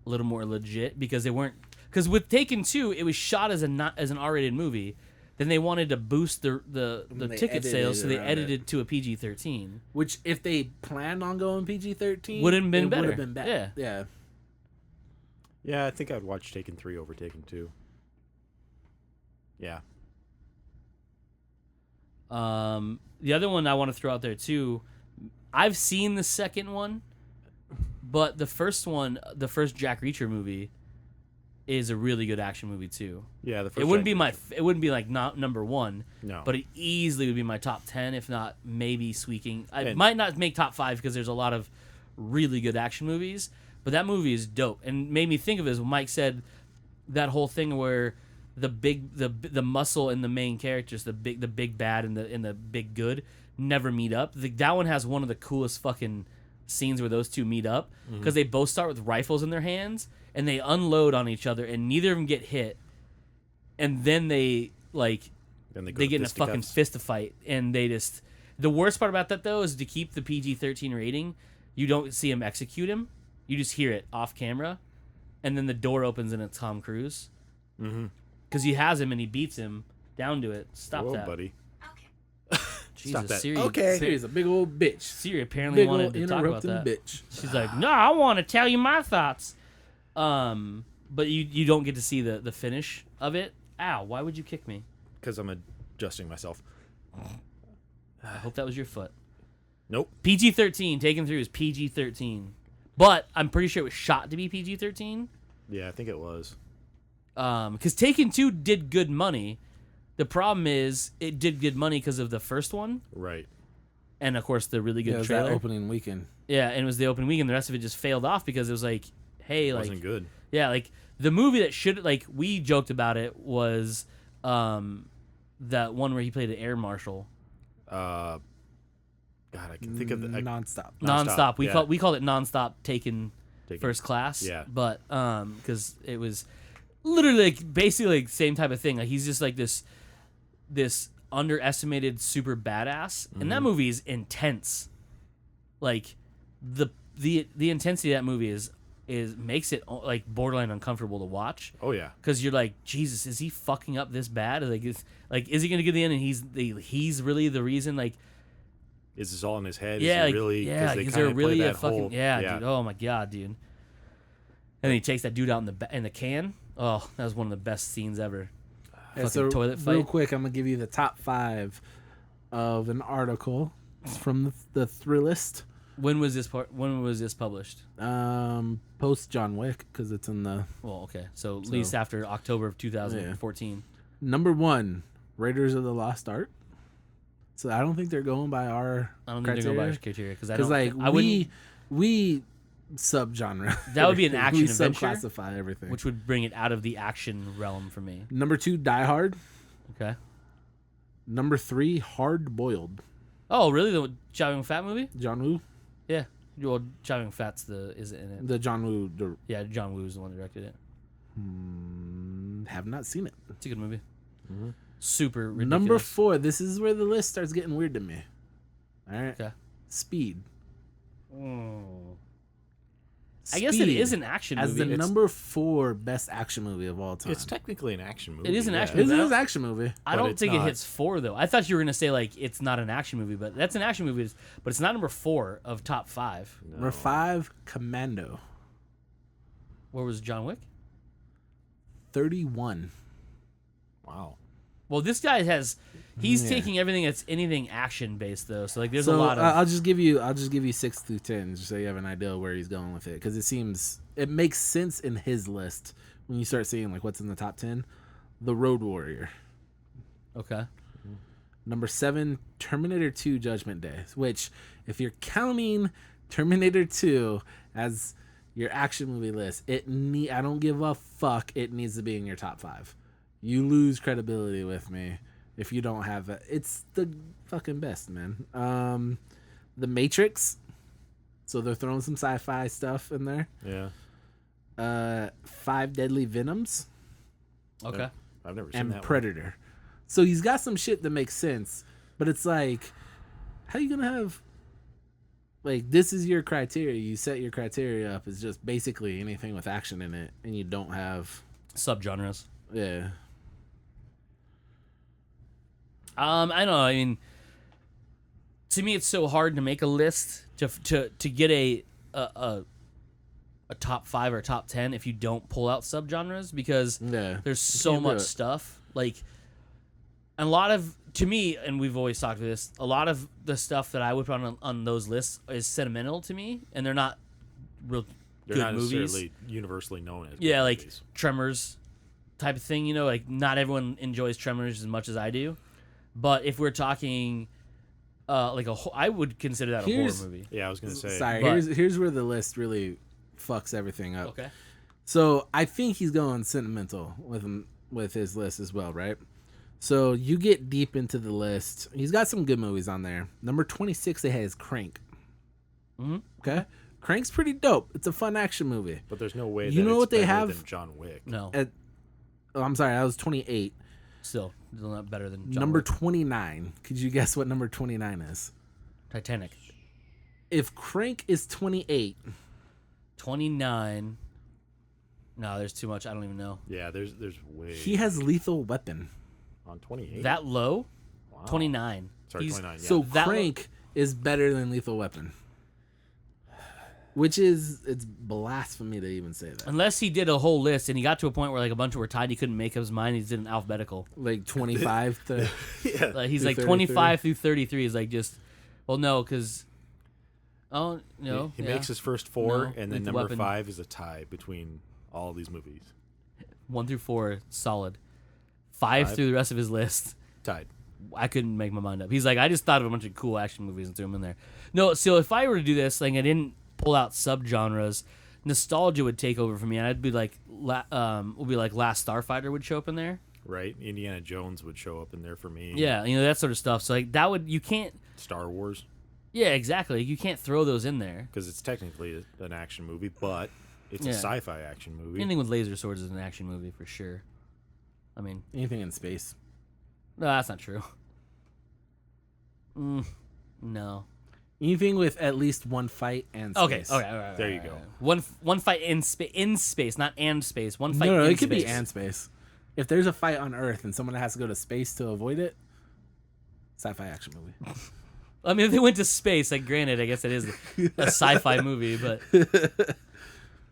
[SPEAKER 3] a little more legit. Because they weren't. Because with Taken 2, it was shot as an R-rated movie. Then they wanted to boost the ticket sales, so they edited to a PG-13.
[SPEAKER 2] Which, if they planned on going PG-13,
[SPEAKER 3] would have been better.
[SPEAKER 2] Would have been better.
[SPEAKER 3] Yeah.
[SPEAKER 1] Yeah, I think I'd watch Taken 3 over Taken 2. Yeah.
[SPEAKER 3] The other one I want to throw out there too, I've seen the second one, but the first one, the first Jack Reacher movie, is a really good action movie too.
[SPEAKER 1] Yeah, the first.
[SPEAKER 3] It wouldn't be it wouldn't be like not number 1.
[SPEAKER 1] No.
[SPEAKER 3] But it easily would be my top 10, if not maybe squeaking. I might not make top 5 because there's a lot of really good action movies. But that movie is dope, and made me think of it as Mike said, that whole thing where the muscle and the main characters, the big bad and the big good, never meet up. That one has one of the coolest fucking scenes where those two meet up, because they both start with rifles in their hands and they unload on each other, and neither of them get hit, and then they get in a fucking fist fight, and they just. The worst part about that though is to keep the PG-13 rating, you don't see him execute him. You just hear it off camera, and then the door opens and it's Tom Cruise. Because he has him and he beats him down to it. Stop that,
[SPEAKER 1] buddy.
[SPEAKER 4] Okay.
[SPEAKER 3] Jesus,
[SPEAKER 1] Stop that.
[SPEAKER 3] Siri,
[SPEAKER 2] Okay. Siri's a big old bitch.
[SPEAKER 3] Siri apparently wanted to talk about that.
[SPEAKER 2] Bitch.
[SPEAKER 3] She's like, no, I want to tell you my thoughts. But you don't get to see the finish of it. Ow! Why would you kick me?
[SPEAKER 1] Because I'm adjusting myself.
[SPEAKER 3] I hope that was your foot.
[SPEAKER 1] Nope.
[SPEAKER 3] PG-13. Taken Through is PG-13. But I'm pretty sure it was shot to be PG-13.
[SPEAKER 1] Yeah, I think it was.
[SPEAKER 3] Because Taken 2 did good money. The problem is it did good money because of the first one.
[SPEAKER 1] Right.
[SPEAKER 3] And, of course, the really good
[SPEAKER 2] it was
[SPEAKER 3] trailer.
[SPEAKER 2] that opening weekend.
[SPEAKER 3] Yeah, and it was the opening weekend. The rest of it just failed off because it was like, hey,
[SPEAKER 1] It
[SPEAKER 3] like...
[SPEAKER 1] wasn't good.
[SPEAKER 3] Yeah, like, the movie that should... Like, we joked about it was that one where he played an air marshal.
[SPEAKER 1] God, I can think of the...
[SPEAKER 2] Nonstop.
[SPEAKER 3] We called it Nonstop Taken First Class.
[SPEAKER 1] Yeah.
[SPEAKER 3] But because it was literally basically the same type of thing. Like, he's just like this underestimated super badass, and that movie is intense. Like the intensity of that movie is makes it like borderline uncomfortable to watch.
[SPEAKER 1] Oh yeah.
[SPEAKER 3] Because you're like, Jesus, is he fucking up this bad? Is he gonna get the end and he's really the reason? Like,
[SPEAKER 1] Is this all in his head?
[SPEAKER 3] yeah,
[SPEAKER 1] Is it really?
[SPEAKER 3] yeah.
[SPEAKER 1] They
[SPEAKER 3] Is there
[SPEAKER 1] kinda
[SPEAKER 3] really
[SPEAKER 1] play
[SPEAKER 3] a
[SPEAKER 1] that
[SPEAKER 3] fucking
[SPEAKER 1] whole,
[SPEAKER 3] dude? Oh my god, dude. And then he takes that dude out in the can. Oh, that was one of the best scenes ever.
[SPEAKER 2] Yeah,
[SPEAKER 3] Fucking toilet fight.
[SPEAKER 2] Real quick, I'm gonna give you the top 5 of an article. It's from the Thrillist.
[SPEAKER 3] When was this published?
[SPEAKER 2] Post John Wick, because it's in the
[SPEAKER 3] Well, okay, so at least after October of 2014.
[SPEAKER 2] number 1, Raiders of the Lost Ark. So I don't think they're going by our.
[SPEAKER 3] I don't think they're going by our criteria because
[SPEAKER 2] we subgenre.
[SPEAKER 3] That would be an action
[SPEAKER 2] we
[SPEAKER 3] adventure,
[SPEAKER 2] subclassify everything,
[SPEAKER 3] which would bring it out of the action realm for me.
[SPEAKER 2] Number 2, Die Hard.
[SPEAKER 3] Okay.
[SPEAKER 2] Number 3, Hard Boiled.
[SPEAKER 3] Oh, really? The Chow Yun-Fat movie?
[SPEAKER 2] John Woo.
[SPEAKER 3] Yeah. Well, Chow Yun-Fat's is in it.
[SPEAKER 2] The John Woo.
[SPEAKER 3] Yeah, John Woo's the one that directed it.
[SPEAKER 2] Have not seen it.
[SPEAKER 3] It's a good movie. Super ridiculous.
[SPEAKER 2] Number 4. This is where the list starts getting weird to me. All right.
[SPEAKER 3] Okay.
[SPEAKER 2] Speed.
[SPEAKER 3] I guess it is an action movie.
[SPEAKER 2] As the number 4 best action movie of all time.
[SPEAKER 1] It's technically an action movie.
[SPEAKER 3] It is an action
[SPEAKER 2] It
[SPEAKER 3] movie.
[SPEAKER 2] is an action movie.
[SPEAKER 3] I
[SPEAKER 1] But
[SPEAKER 3] don't
[SPEAKER 1] it's
[SPEAKER 3] think it
[SPEAKER 1] not.
[SPEAKER 3] hits 4 though. I thought you were gonna say like it's not an action movie, but that's an action movie. But it's not number 4 of top 5.
[SPEAKER 2] Number 5, Commando.
[SPEAKER 3] Where was John Wick?
[SPEAKER 2] 31.
[SPEAKER 1] Wow.
[SPEAKER 3] Well, this guy He's taking everything that's anything action based though. So like, there's a lot of.
[SPEAKER 2] I'll just give you 6 through 10, just so you have an idea of where he's going with it, because it makes sense in his list when you start seeing like what's in the top 10. The Road Warrior.
[SPEAKER 3] Okay.
[SPEAKER 2] Number 7, Terminator 2: Judgment Day. Which, if you're counting Terminator 2 as your action movie list, I don't give a fuck. It needs to be in your top 5. You lose credibility with me if you don't have it. It's the fucking best, man. The Matrix. So they're throwing some sci-fi stuff in there.
[SPEAKER 1] Yeah.
[SPEAKER 2] 5 Deadly Venoms.
[SPEAKER 3] Okay.
[SPEAKER 1] I've never seen
[SPEAKER 2] And
[SPEAKER 1] that
[SPEAKER 2] Predator. One. So he's got some shit that makes sense, but it's like, how are you gonna have, like, this is your criteria. You set your criteria up as just basically anything with action in it, and you don't have
[SPEAKER 3] subgenres.
[SPEAKER 2] Yeah.
[SPEAKER 3] I don't know. I mean, to me, it's so hard to make a list to get a top 5 or top 10 if you don't pull out subgenres, because there's so much stuff. Like, and a lot of, to me, and we've always talked about this, a lot of the stuff that I would put on those lists is sentimental to me, and they're not real
[SPEAKER 1] they're
[SPEAKER 3] good
[SPEAKER 1] not
[SPEAKER 3] movies.
[SPEAKER 1] necessarily universally known as
[SPEAKER 3] good like
[SPEAKER 1] movies.
[SPEAKER 3] Tremors type of thing. You know, like, not everyone enjoys Tremors as much as I do, but if we're talking like I would consider that a horror movie.
[SPEAKER 1] Yeah, I was gonna say.
[SPEAKER 2] Sorry, here's where the list really fucks everything up.
[SPEAKER 3] Okay.
[SPEAKER 2] So I think he's going sentimental with his list as well, right? So you get deep into the list. He's got some good movies on there. Number 26, they has Crank.
[SPEAKER 3] Mm-hmm.
[SPEAKER 2] Okay, Crank's pretty dope. It's a fun action movie.
[SPEAKER 1] But there's no way.
[SPEAKER 2] You know what they have?
[SPEAKER 1] Than John Wick.
[SPEAKER 3] No.
[SPEAKER 2] I'm sorry, that was 28.
[SPEAKER 3] Still not better than John
[SPEAKER 2] Number
[SPEAKER 3] Wick.
[SPEAKER 2] 29. Could you guess what number 29 is?
[SPEAKER 3] Titanic.
[SPEAKER 2] If Crank is 28,
[SPEAKER 3] 29. No, there's too much. I don't even know.
[SPEAKER 1] Yeah, there's way.
[SPEAKER 2] he has Lethal Weapon.
[SPEAKER 1] On 28.
[SPEAKER 3] That low?
[SPEAKER 1] Wow.
[SPEAKER 3] 29.
[SPEAKER 1] Sorry, 29. Yeah.
[SPEAKER 2] So
[SPEAKER 3] That
[SPEAKER 2] Crank is better than Lethal Weapon. Which is, it's blasphemy to even say that.
[SPEAKER 3] Unless he did a whole list and he got to a point where like a bunch were tied, he couldn't make up his mind. He did an alphabetical.
[SPEAKER 2] Like 25 to...
[SPEAKER 1] Yeah.
[SPEAKER 3] Like, he's
[SPEAKER 2] Through
[SPEAKER 3] like
[SPEAKER 2] 33.
[SPEAKER 3] 25 through 33 is like just, well, no, because, oh, no.
[SPEAKER 1] He
[SPEAKER 3] yeah.
[SPEAKER 1] makes his first 4,
[SPEAKER 3] No,
[SPEAKER 1] and then
[SPEAKER 3] Lethal
[SPEAKER 1] number
[SPEAKER 3] Weapon.
[SPEAKER 1] 5 is a tie between all these movies.
[SPEAKER 3] 1 through 4, solid. 5 through the rest of his list.
[SPEAKER 1] Tied.
[SPEAKER 3] I couldn't make my mind up. He's like, I just thought of a bunch of cool action movies and threw them in there. No, so if I were to do this, like, I didn't pull out subgenres, nostalgia would take over for me, and I'd be like, Last Starfighter would show up in there.
[SPEAKER 1] Right? Indiana Jones would show up in there for me.
[SPEAKER 3] Yeah, you know, that sort of stuff. So like that would, you can't.
[SPEAKER 1] Star Wars.
[SPEAKER 3] Yeah, exactly. You can't throw those in there.
[SPEAKER 1] Because it's technically an action movie, but it's a
[SPEAKER 3] Yeah.
[SPEAKER 1] sci-fi action movie.
[SPEAKER 3] Anything with laser swords is an action movie for sure. I mean,
[SPEAKER 2] Anything in space.
[SPEAKER 3] no, that's not true. No.
[SPEAKER 2] Anything with at least one fight and space.
[SPEAKER 3] Okay. All right.
[SPEAKER 1] There you go.
[SPEAKER 3] One fight in space, not and space. One fight.
[SPEAKER 2] No,
[SPEAKER 3] in
[SPEAKER 2] it could
[SPEAKER 3] space.
[SPEAKER 2] be and space. If there's a fight on Earth and someone has to go to space to avoid it, sci-fi action movie.
[SPEAKER 3] I mean, if they went to space, like, granted, I guess it is a sci-fi movie, but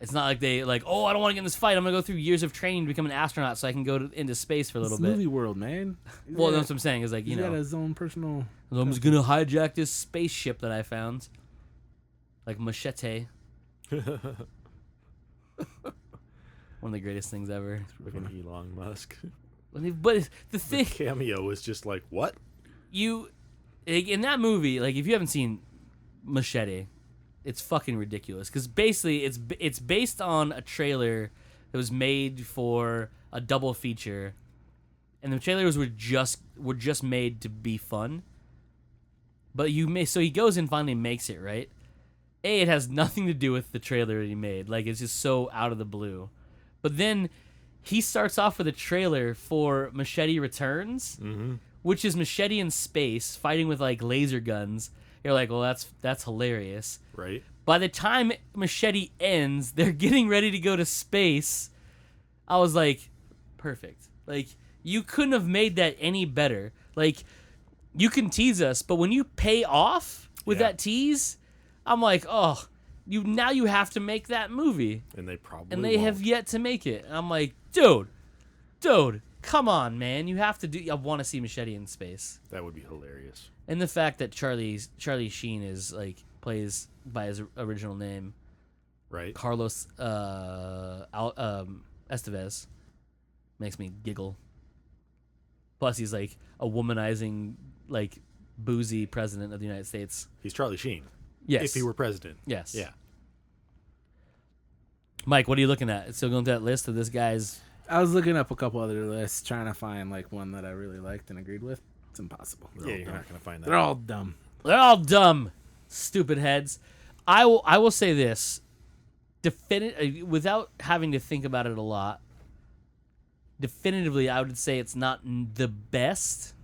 [SPEAKER 3] it's not like they like, oh, I don't want to get in this fight. I'm gonna go through years of training to become an astronaut so I can go into space for a little
[SPEAKER 2] It's
[SPEAKER 3] bit.
[SPEAKER 2] movie world, man.
[SPEAKER 3] Well, that's what I'm saying. Is like, you
[SPEAKER 2] He's got
[SPEAKER 3] know,
[SPEAKER 2] his own personal.
[SPEAKER 3] I'm just gonna hijack this spaceship that I found, like Machete. One of the greatest things ever.
[SPEAKER 1] Freaking Elon Musk.
[SPEAKER 3] But the thing,
[SPEAKER 1] Cameo is just like, what?
[SPEAKER 3] you, like, in that movie, like, if you haven't seen Machete, it's fucking ridiculous. Because basically, it's based on a trailer that was made for a double feature, and the trailers were just made to be fun. But so he goes and finally makes it, right? It has nothing to do with the trailer that he made. Like, it's just so out of the blue. But then he starts off with a trailer for Machete Returns, which is Machete in space fighting with like laser guns. You're like, well, that's hilarious.
[SPEAKER 1] Right.
[SPEAKER 3] By the time Machete ends, they're getting ready to go to space. I was like, perfect. Like, you couldn't have made that any better. Like, you can tease us, but when you pay off with that tease, I'm like, oh, you have to make that movie.
[SPEAKER 1] And they probably
[SPEAKER 3] And they
[SPEAKER 1] won't.
[SPEAKER 3] have yet to make it. And I'm like, dude, come on, man. You have to do. I want to see Machete in space.
[SPEAKER 1] That would be hilarious.
[SPEAKER 3] And the fact that Charlie Sheen is like plays by his original name,
[SPEAKER 1] Right.
[SPEAKER 3] Carlos Estevez, makes me giggle. Plus, he's like a womanizing, like boozy president of the United States.
[SPEAKER 1] He's Charlie Sheen.
[SPEAKER 3] Yes.
[SPEAKER 1] If he were president.
[SPEAKER 3] Yes.
[SPEAKER 1] Yeah.
[SPEAKER 3] Mike, what are you looking at? Still going through that list of this guy's?
[SPEAKER 2] I was looking up a couple other lists, trying to find like one that I really liked and agreed with. It's impossible.
[SPEAKER 1] Yeah, you're not going to find that.
[SPEAKER 2] They're all dumb.
[SPEAKER 3] They're all dumb, stupid heads. I will say this, without having to think about it a lot. Definitively, I would say it's not the best,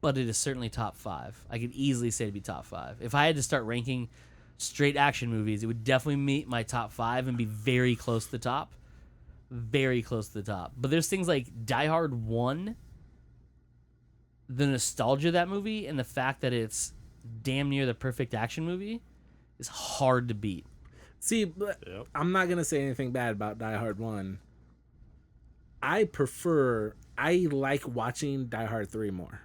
[SPEAKER 3] but it is certainly top 5. I could easily say it'd be top 5. If I had to start ranking straight action movies, it would definitely meet my top 5 and be very close to the top. Very close to the top. But there's things like Die Hard 1, the nostalgia of that movie, and the fact that it's damn near the perfect action movie is hard to beat.
[SPEAKER 2] See, but I'm not going to say anything bad about Die Hard 1. I like watching Die Hard 3 more.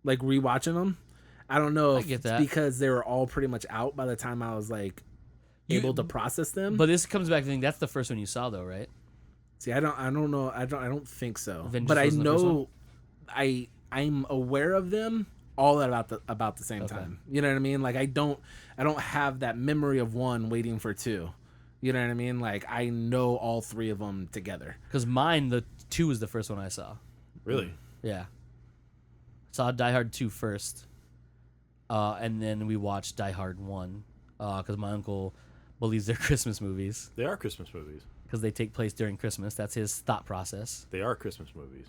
[SPEAKER 2] Like rewatching them. I don't know if it's because they were all pretty much out by the time I was like able to process them.
[SPEAKER 3] But this comes back to the thing, that's the first one you saw though, right?
[SPEAKER 2] See, I don't know. I don't think so.
[SPEAKER 3] Vengeance
[SPEAKER 2] but I
[SPEAKER 3] wasn't the first
[SPEAKER 2] know I'm aware of them all at about the same time. You know what I mean? Like I don't have that memory of one waiting for two. You know what I mean? Like I know all 3 of them together.
[SPEAKER 3] Because mine, the 2 was the first one I saw.
[SPEAKER 1] Really?
[SPEAKER 3] Yeah. Saw Die Hard 2 first. And then we watched Die Hard 1. Because my uncle believes they're Christmas movies.
[SPEAKER 1] They are Christmas movies.
[SPEAKER 3] Because they take place during Christmas. That's his thought process.
[SPEAKER 1] They are Christmas movies.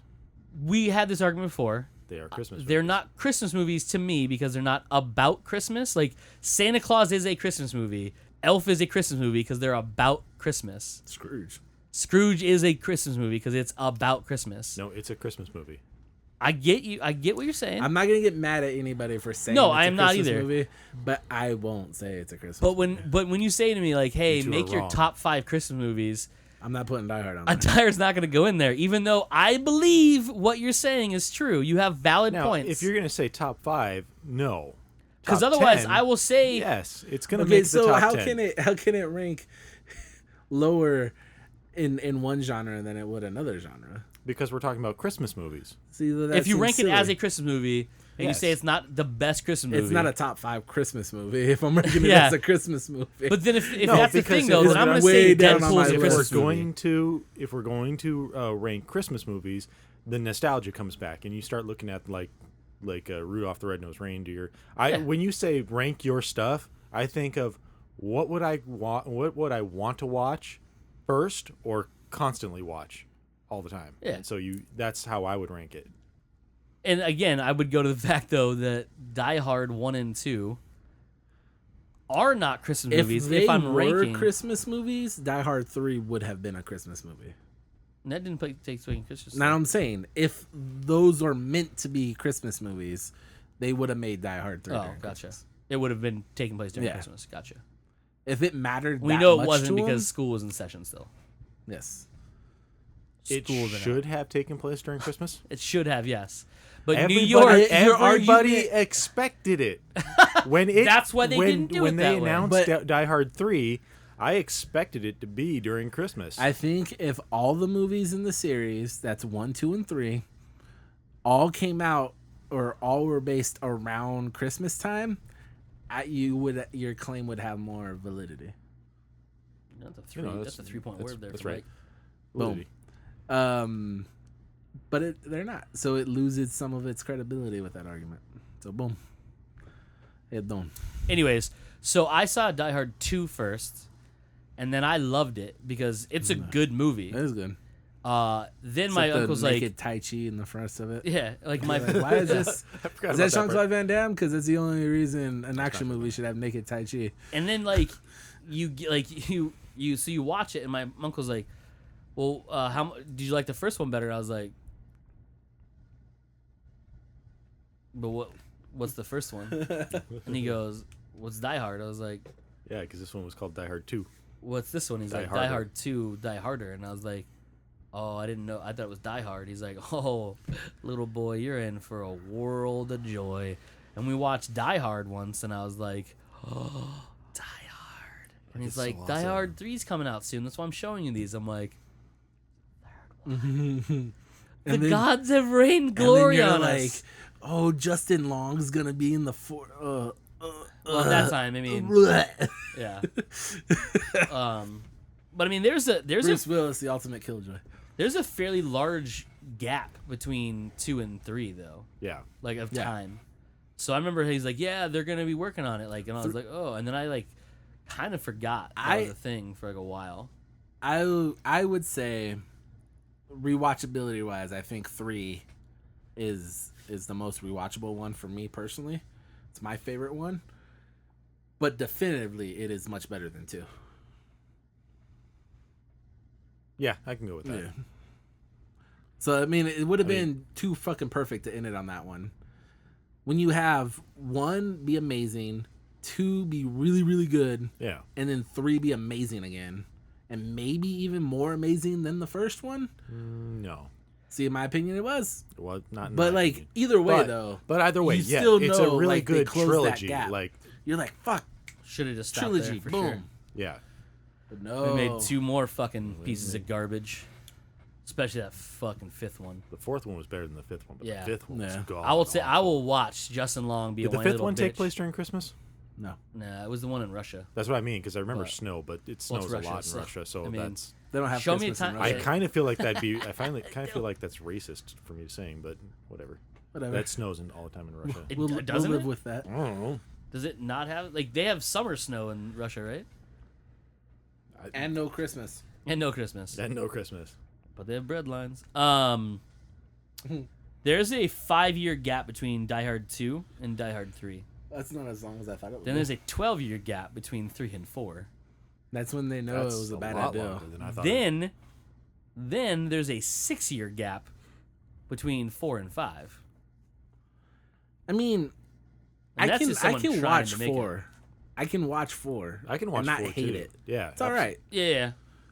[SPEAKER 3] We had this argument before.
[SPEAKER 1] They are Christmas movies.
[SPEAKER 3] They're not Christmas movies to me because they're not about Christmas. Like, Santa Claus is a Christmas movie. Elf is a Christmas movie because they're about Christmas. Scrooge is a Christmas movie because it's about Christmas.
[SPEAKER 1] No, it's a Christmas movie.
[SPEAKER 3] I get you. I get what you're saying.
[SPEAKER 2] I'm not gonna get mad at anybody for saying
[SPEAKER 3] no,
[SPEAKER 2] it's
[SPEAKER 3] I am
[SPEAKER 2] a
[SPEAKER 3] not
[SPEAKER 2] Christmas
[SPEAKER 3] either.
[SPEAKER 2] movie, but I won't say it's a Christmas.
[SPEAKER 3] But
[SPEAKER 2] movie.
[SPEAKER 3] when you say to me like, "Hey,
[SPEAKER 1] You two
[SPEAKER 3] make
[SPEAKER 1] are
[SPEAKER 3] your
[SPEAKER 1] wrong.
[SPEAKER 3] top 5 Christmas movies,"
[SPEAKER 2] I'm not putting Die Hard on
[SPEAKER 3] a
[SPEAKER 2] there.
[SPEAKER 3] tire's not going to go in there, even though I believe what you're saying is true. You have valid
[SPEAKER 1] Now,
[SPEAKER 3] points.
[SPEAKER 1] if you're going to say top 5, no.
[SPEAKER 3] Because
[SPEAKER 1] Top
[SPEAKER 3] otherwise,
[SPEAKER 1] 10,
[SPEAKER 3] I will say
[SPEAKER 1] yes, it's going to
[SPEAKER 2] Okay,
[SPEAKER 1] make the
[SPEAKER 2] so
[SPEAKER 1] top
[SPEAKER 2] how
[SPEAKER 1] 10.
[SPEAKER 2] can it rank lower in one genre than it would another genre?
[SPEAKER 1] Because we're talking about Christmas movies.
[SPEAKER 2] See, that
[SPEAKER 3] if you
[SPEAKER 2] seems
[SPEAKER 3] rank
[SPEAKER 2] silly.
[SPEAKER 3] it as a Christmas movie and you say it's not the best Christmas movie,
[SPEAKER 2] it's not a top 5 Christmas movie. If I'm ranking it
[SPEAKER 3] Yeah.
[SPEAKER 2] as a Christmas movie,
[SPEAKER 3] But then if
[SPEAKER 1] No,
[SPEAKER 3] that's the
[SPEAKER 1] because
[SPEAKER 3] thing though,
[SPEAKER 1] it's
[SPEAKER 3] then I'm going to
[SPEAKER 2] way
[SPEAKER 3] say
[SPEAKER 2] down on
[SPEAKER 3] Deadpool's
[SPEAKER 2] my
[SPEAKER 3] a
[SPEAKER 1] If
[SPEAKER 3] Christmas
[SPEAKER 1] we're
[SPEAKER 3] movie.
[SPEAKER 1] going to rank Christmas movies, the nostalgia comes back, and you start looking at like Rudolph the Red-Nosed Reindeer. When you say rank your stuff, I think of what would I want to watch first or constantly watch all the time.
[SPEAKER 3] Yeah.
[SPEAKER 1] And so that's how I would rank it.
[SPEAKER 3] And again, I would go to the fact though that Die Hard 1 and 2 are not Christmas movies.
[SPEAKER 2] If
[SPEAKER 3] I'm
[SPEAKER 2] were
[SPEAKER 3] ranking,
[SPEAKER 2] Christmas movies, Die Hard 3 would have been a Christmas movie.
[SPEAKER 3] that didn't take place in Christmas.
[SPEAKER 2] Now I'm saying if those are meant to be Christmas movies, they would have made Die Hard 3.
[SPEAKER 3] Oh,
[SPEAKER 2] during
[SPEAKER 3] gotcha.
[SPEAKER 2] Christmas.
[SPEAKER 3] It would have been taking place during
[SPEAKER 2] Yeah.
[SPEAKER 3] Christmas. Gotcha.
[SPEAKER 2] If it mattered,
[SPEAKER 3] We
[SPEAKER 2] that
[SPEAKER 3] know it
[SPEAKER 2] much
[SPEAKER 3] wasn't
[SPEAKER 2] to
[SPEAKER 3] because
[SPEAKER 2] them,
[SPEAKER 3] school was in session still.
[SPEAKER 2] yes.
[SPEAKER 1] It
[SPEAKER 3] School was
[SPEAKER 1] should have taken place during Christmas.
[SPEAKER 3] It should have, yes. But
[SPEAKER 1] Everybody,
[SPEAKER 3] New York, your
[SPEAKER 1] everybody
[SPEAKER 3] argument-
[SPEAKER 1] expected it. When it
[SPEAKER 3] That's why they didn't do
[SPEAKER 1] when
[SPEAKER 3] it
[SPEAKER 1] they
[SPEAKER 3] that way.
[SPEAKER 1] announced
[SPEAKER 2] But-
[SPEAKER 1] Die Hard 3, I expected it to be during Christmas.
[SPEAKER 2] I think if all the movies in the series, that's 1, 2, and 3, all came out or all were based around Christmas time, your claim would have more validity.
[SPEAKER 3] That's a 3.
[SPEAKER 1] You know,
[SPEAKER 3] that's a 3-point word there.
[SPEAKER 1] That's
[SPEAKER 3] for
[SPEAKER 1] right.
[SPEAKER 3] Mike.
[SPEAKER 2] Boom. But they're not, so it loses some of its credibility with that argument. So boom, it done.
[SPEAKER 3] Anyways, so I saw Die Hard 2 first, and then I loved it because it's a good movie.
[SPEAKER 2] That is good.
[SPEAKER 3] Then my
[SPEAKER 2] Except
[SPEAKER 3] uncle's
[SPEAKER 2] the
[SPEAKER 3] like,
[SPEAKER 2] naked Tai Chi in the front of it.
[SPEAKER 3] yeah, like my
[SPEAKER 2] Like, why is this?
[SPEAKER 1] I forgot
[SPEAKER 2] Is
[SPEAKER 1] about
[SPEAKER 2] that Jean-Claude
[SPEAKER 1] part.
[SPEAKER 2] Van Damme? Because that's the only reason an action movie should have naked Tai Chi.
[SPEAKER 3] and then like you watch it, and my uncle's like, well, did you like the first one better? And I was like, but what's the first one? And he goes, what's Die Hard? I was like,
[SPEAKER 1] Yeah, because this one was called Die Hard 2.
[SPEAKER 3] what's this one? He's
[SPEAKER 1] Die
[SPEAKER 3] like,
[SPEAKER 1] Harder.
[SPEAKER 3] Die Hard 2, Die Harder. And I was like, oh, I didn't know. I thought it was Die Hard. He's like, oh, little boy, you're in for a world of joy. And we watched Die Hard once, and I was like, oh, Die Hard. And he's like, Die Hard 3's coming out soon. That's why I'm showing you these. I'm like, Die Hard 1. The gods have rained glory on us.
[SPEAKER 2] Oh, Justin Long's going to be in the
[SPEAKER 3] well, at that time, I mean, yeah. But I mean, there's
[SPEAKER 2] Bruce Willis, the ultimate killjoy.
[SPEAKER 3] There's a fairly large gap between 2 and 3, though.
[SPEAKER 1] Yeah.
[SPEAKER 3] Like, of time. So I remember he's like, yeah, they're going to be working on it. Like, and I was like, oh. And then I, like, kind of forgot that was a thing for, like, a while.
[SPEAKER 2] I would say, rewatchability-wise, I think 3 is the most rewatchable one for me, personally. It's my favorite one. But definitively, it is much better than 2.
[SPEAKER 1] Yeah, I can go with that.
[SPEAKER 2] Yeah. So, I mean, it would have been too fucking perfect to end it on that one. When you have 1 be amazing, 2 be really, really good,
[SPEAKER 1] yeah,
[SPEAKER 2] and then 3 be amazing again, and maybe even more amazing than the first one.
[SPEAKER 1] No.
[SPEAKER 2] See, in my opinion, it was.
[SPEAKER 1] Well, not.
[SPEAKER 2] But like
[SPEAKER 1] opinion.
[SPEAKER 2] either way, though.
[SPEAKER 1] But either way,
[SPEAKER 2] you
[SPEAKER 1] yeah,
[SPEAKER 2] still
[SPEAKER 1] it's
[SPEAKER 2] know,
[SPEAKER 1] a really
[SPEAKER 2] like,
[SPEAKER 1] good
[SPEAKER 2] they closed
[SPEAKER 1] trilogy.
[SPEAKER 2] that gap.
[SPEAKER 1] Like,
[SPEAKER 2] you're like, fuck.
[SPEAKER 3] Should have just stopped
[SPEAKER 2] Trilogy,
[SPEAKER 3] there for
[SPEAKER 2] boom.
[SPEAKER 3] sure.
[SPEAKER 1] yeah.
[SPEAKER 2] But no.
[SPEAKER 3] We made 2 more fucking pieces of garbage. Especially that fucking 5th one.
[SPEAKER 1] The 4th one was better than the 5th one, but
[SPEAKER 3] Yeah.
[SPEAKER 1] the 5th one was god.
[SPEAKER 3] I will say I will watch Justin Long be
[SPEAKER 1] Did
[SPEAKER 3] a
[SPEAKER 1] the
[SPEAKER 3] whiny
[SPEAKER 1] 5th
[SPEAKER 3] little
[SPEAKER 1] one
[SPEAKER 3] bitch.
[SPEAKER 1] take place during Christmas?
[SPEAKER 2] No.
[SPEAKER 3] Nah, it was the one in Russia.
[SPEAKER 1] That's what I mean, because I remember
[SPEAKER 3] But-
[SPEAKER 1] snow, but it
[SPEAKER 3] Well,
[SPEAKER 1] snows
[SPEAKER 3] it's
[SPEAKER 1] a
[SPEAKER 3] Russia,
[SPEAKER 1] lot in
[SPEAKER 3] so,
[SPEAKER 1] Russia, so
[SPEAKER 3] I mean,
[SPEAKER 1] that's.
[SPEAKER 2] They don't have
[SPEAKER 3] Show me a
[SPEAKER 2] Christmas in
[SPEAKER 3] time-
[SPEAKER 2] Russia.
[SPEAKER 1] I kind of feel like that'd be. I kind of feel like that's racist for me to saying, but whatever.
[SPEAKER 2] Whatever.
[SPEAKER 1] That snows all the time in Russia.
[SPEAKER 3] It
[SPEAKER 2] We'll
[SPEAKER 3] doesn't
[SPEAKER 2] live
[SPEAKER 3] it?
[SPEAKER 2] with that.
[SPEAKER 1] I don't know.
[SPEAKER 3] Does it not have like they have summer snow in Russia, right?
[SPEAKER 2] And no Christmas.
[SPEAKER 3] And no Christmas.
[SPEAKER 1] And no Christmas.
[SPEAKER 3] But they have bread lines. There's a 5-year gap between Die Hard 2 and Die Hard 3.
[SPEAKER 2] That's not as long as I thought it would
[SPEAKER 3] Then
[SPEAKER 2] be.
[SPEAKER 3] there's a 12-year gap between 3 and 4.
[SPEAKER 2] That's when they know
[SPEAKER 1] That's
[SPEAKER 2] it was a bad
[SPEAKER 1] lot
[SPEAKER 2] idea.
[SPEAKER 1] longer than I thought.
[SPEAKER 3] Then there's a 6-year gap between 4 and 5.
[SPEAKER 2] I mean,
[SPEAKER 3] And
[SPEAKER 2] I
[SPEAKER 3] that's just
[SPEAKER 2] can
[SPEAKER 3] someone trying
[SPEAKER 2] watch
[SPEAKER 3] to make it.
[SPEAKER 2] 4. I can watch 4.
[SPEAKER 1] I can watch
[SPEAKER 2] and not
[SPEAKER 1] 4
[SPEAKER 2] hate
[SPEAKER 1] too.
[SPEAKER 2] it.
[SPEAKER 1] Yeah,
[SPEAKER 2] It's all right.
[SPEAKER 3] Yeah.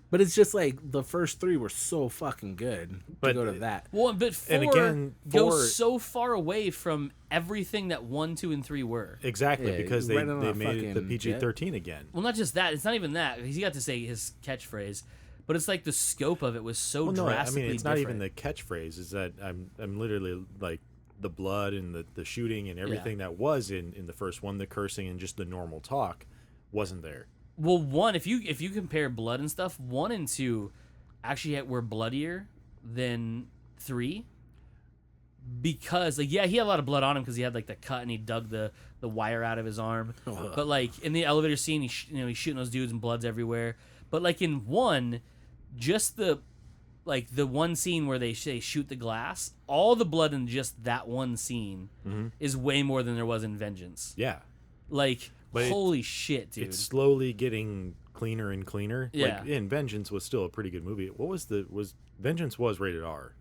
[SPEAKER 2] But it's just like the first 3 were so fucking good
[SPEAKER 1] But-
[SPEAKER 2] to go to that.
[SPEAKER 3] Well, but 4
[SPEAKER 1] And again,
[SPEAKER 3] goes
[SPEAKER 1] 4
[SPEAKER 3] so far away from everything that 1, 2, and 3 were.
[SPEAKER 1] Exactly,
[SPEAKER 2] Yeah,
[SPEAKER 1] because they
[SPEAKER 2] right on a
[SPEAKER 1] made it the
[SPEAKER 2] fucking
[SPEAKER 1] PG-13 again.
[SPEAKER 3] Well, not just that. It's not even that. He got to say his catchphrase, but it's like the scope of it was so
[SPEAKER 1] Well, no, I
[SPEAKER 3] drastically
[SPEAKER 1] mean it's not even
[SPEAKER 3] different.
[SPEAKER 1] the catchphrase. Is that I'm literally like the blood and the shooting and everything that was in the first one, the cursing and just the normal talk wasn't there.
[SPEAKER 3] Well, 1, if you compare blood and stuff, 1 and 2 actually were bloodier than 3. Because like yeah, he had a lot of blood on him because he had like the cut and he dug the wire out of his arm. But like in the elevator scene, he's shooting those dudes and blood's everywhere. But like in 1, just the one scene where they shoot the glass, all the blood in just that one scene is way more than there was in Vengeance.
[SPEAKER 1] Yeah,
[SPEAKER 3] Like
[SPEAKER 1] But
[SPEAKER 3] holy shit, dude!
[SPEAKER 1] it's slowly getting cleaner and cleaner.
[SPEAKER 3] Yeah.
[SPEAKER 1] Like, and Vengeance was still a pretty good movie. What was Vengeance was rated R.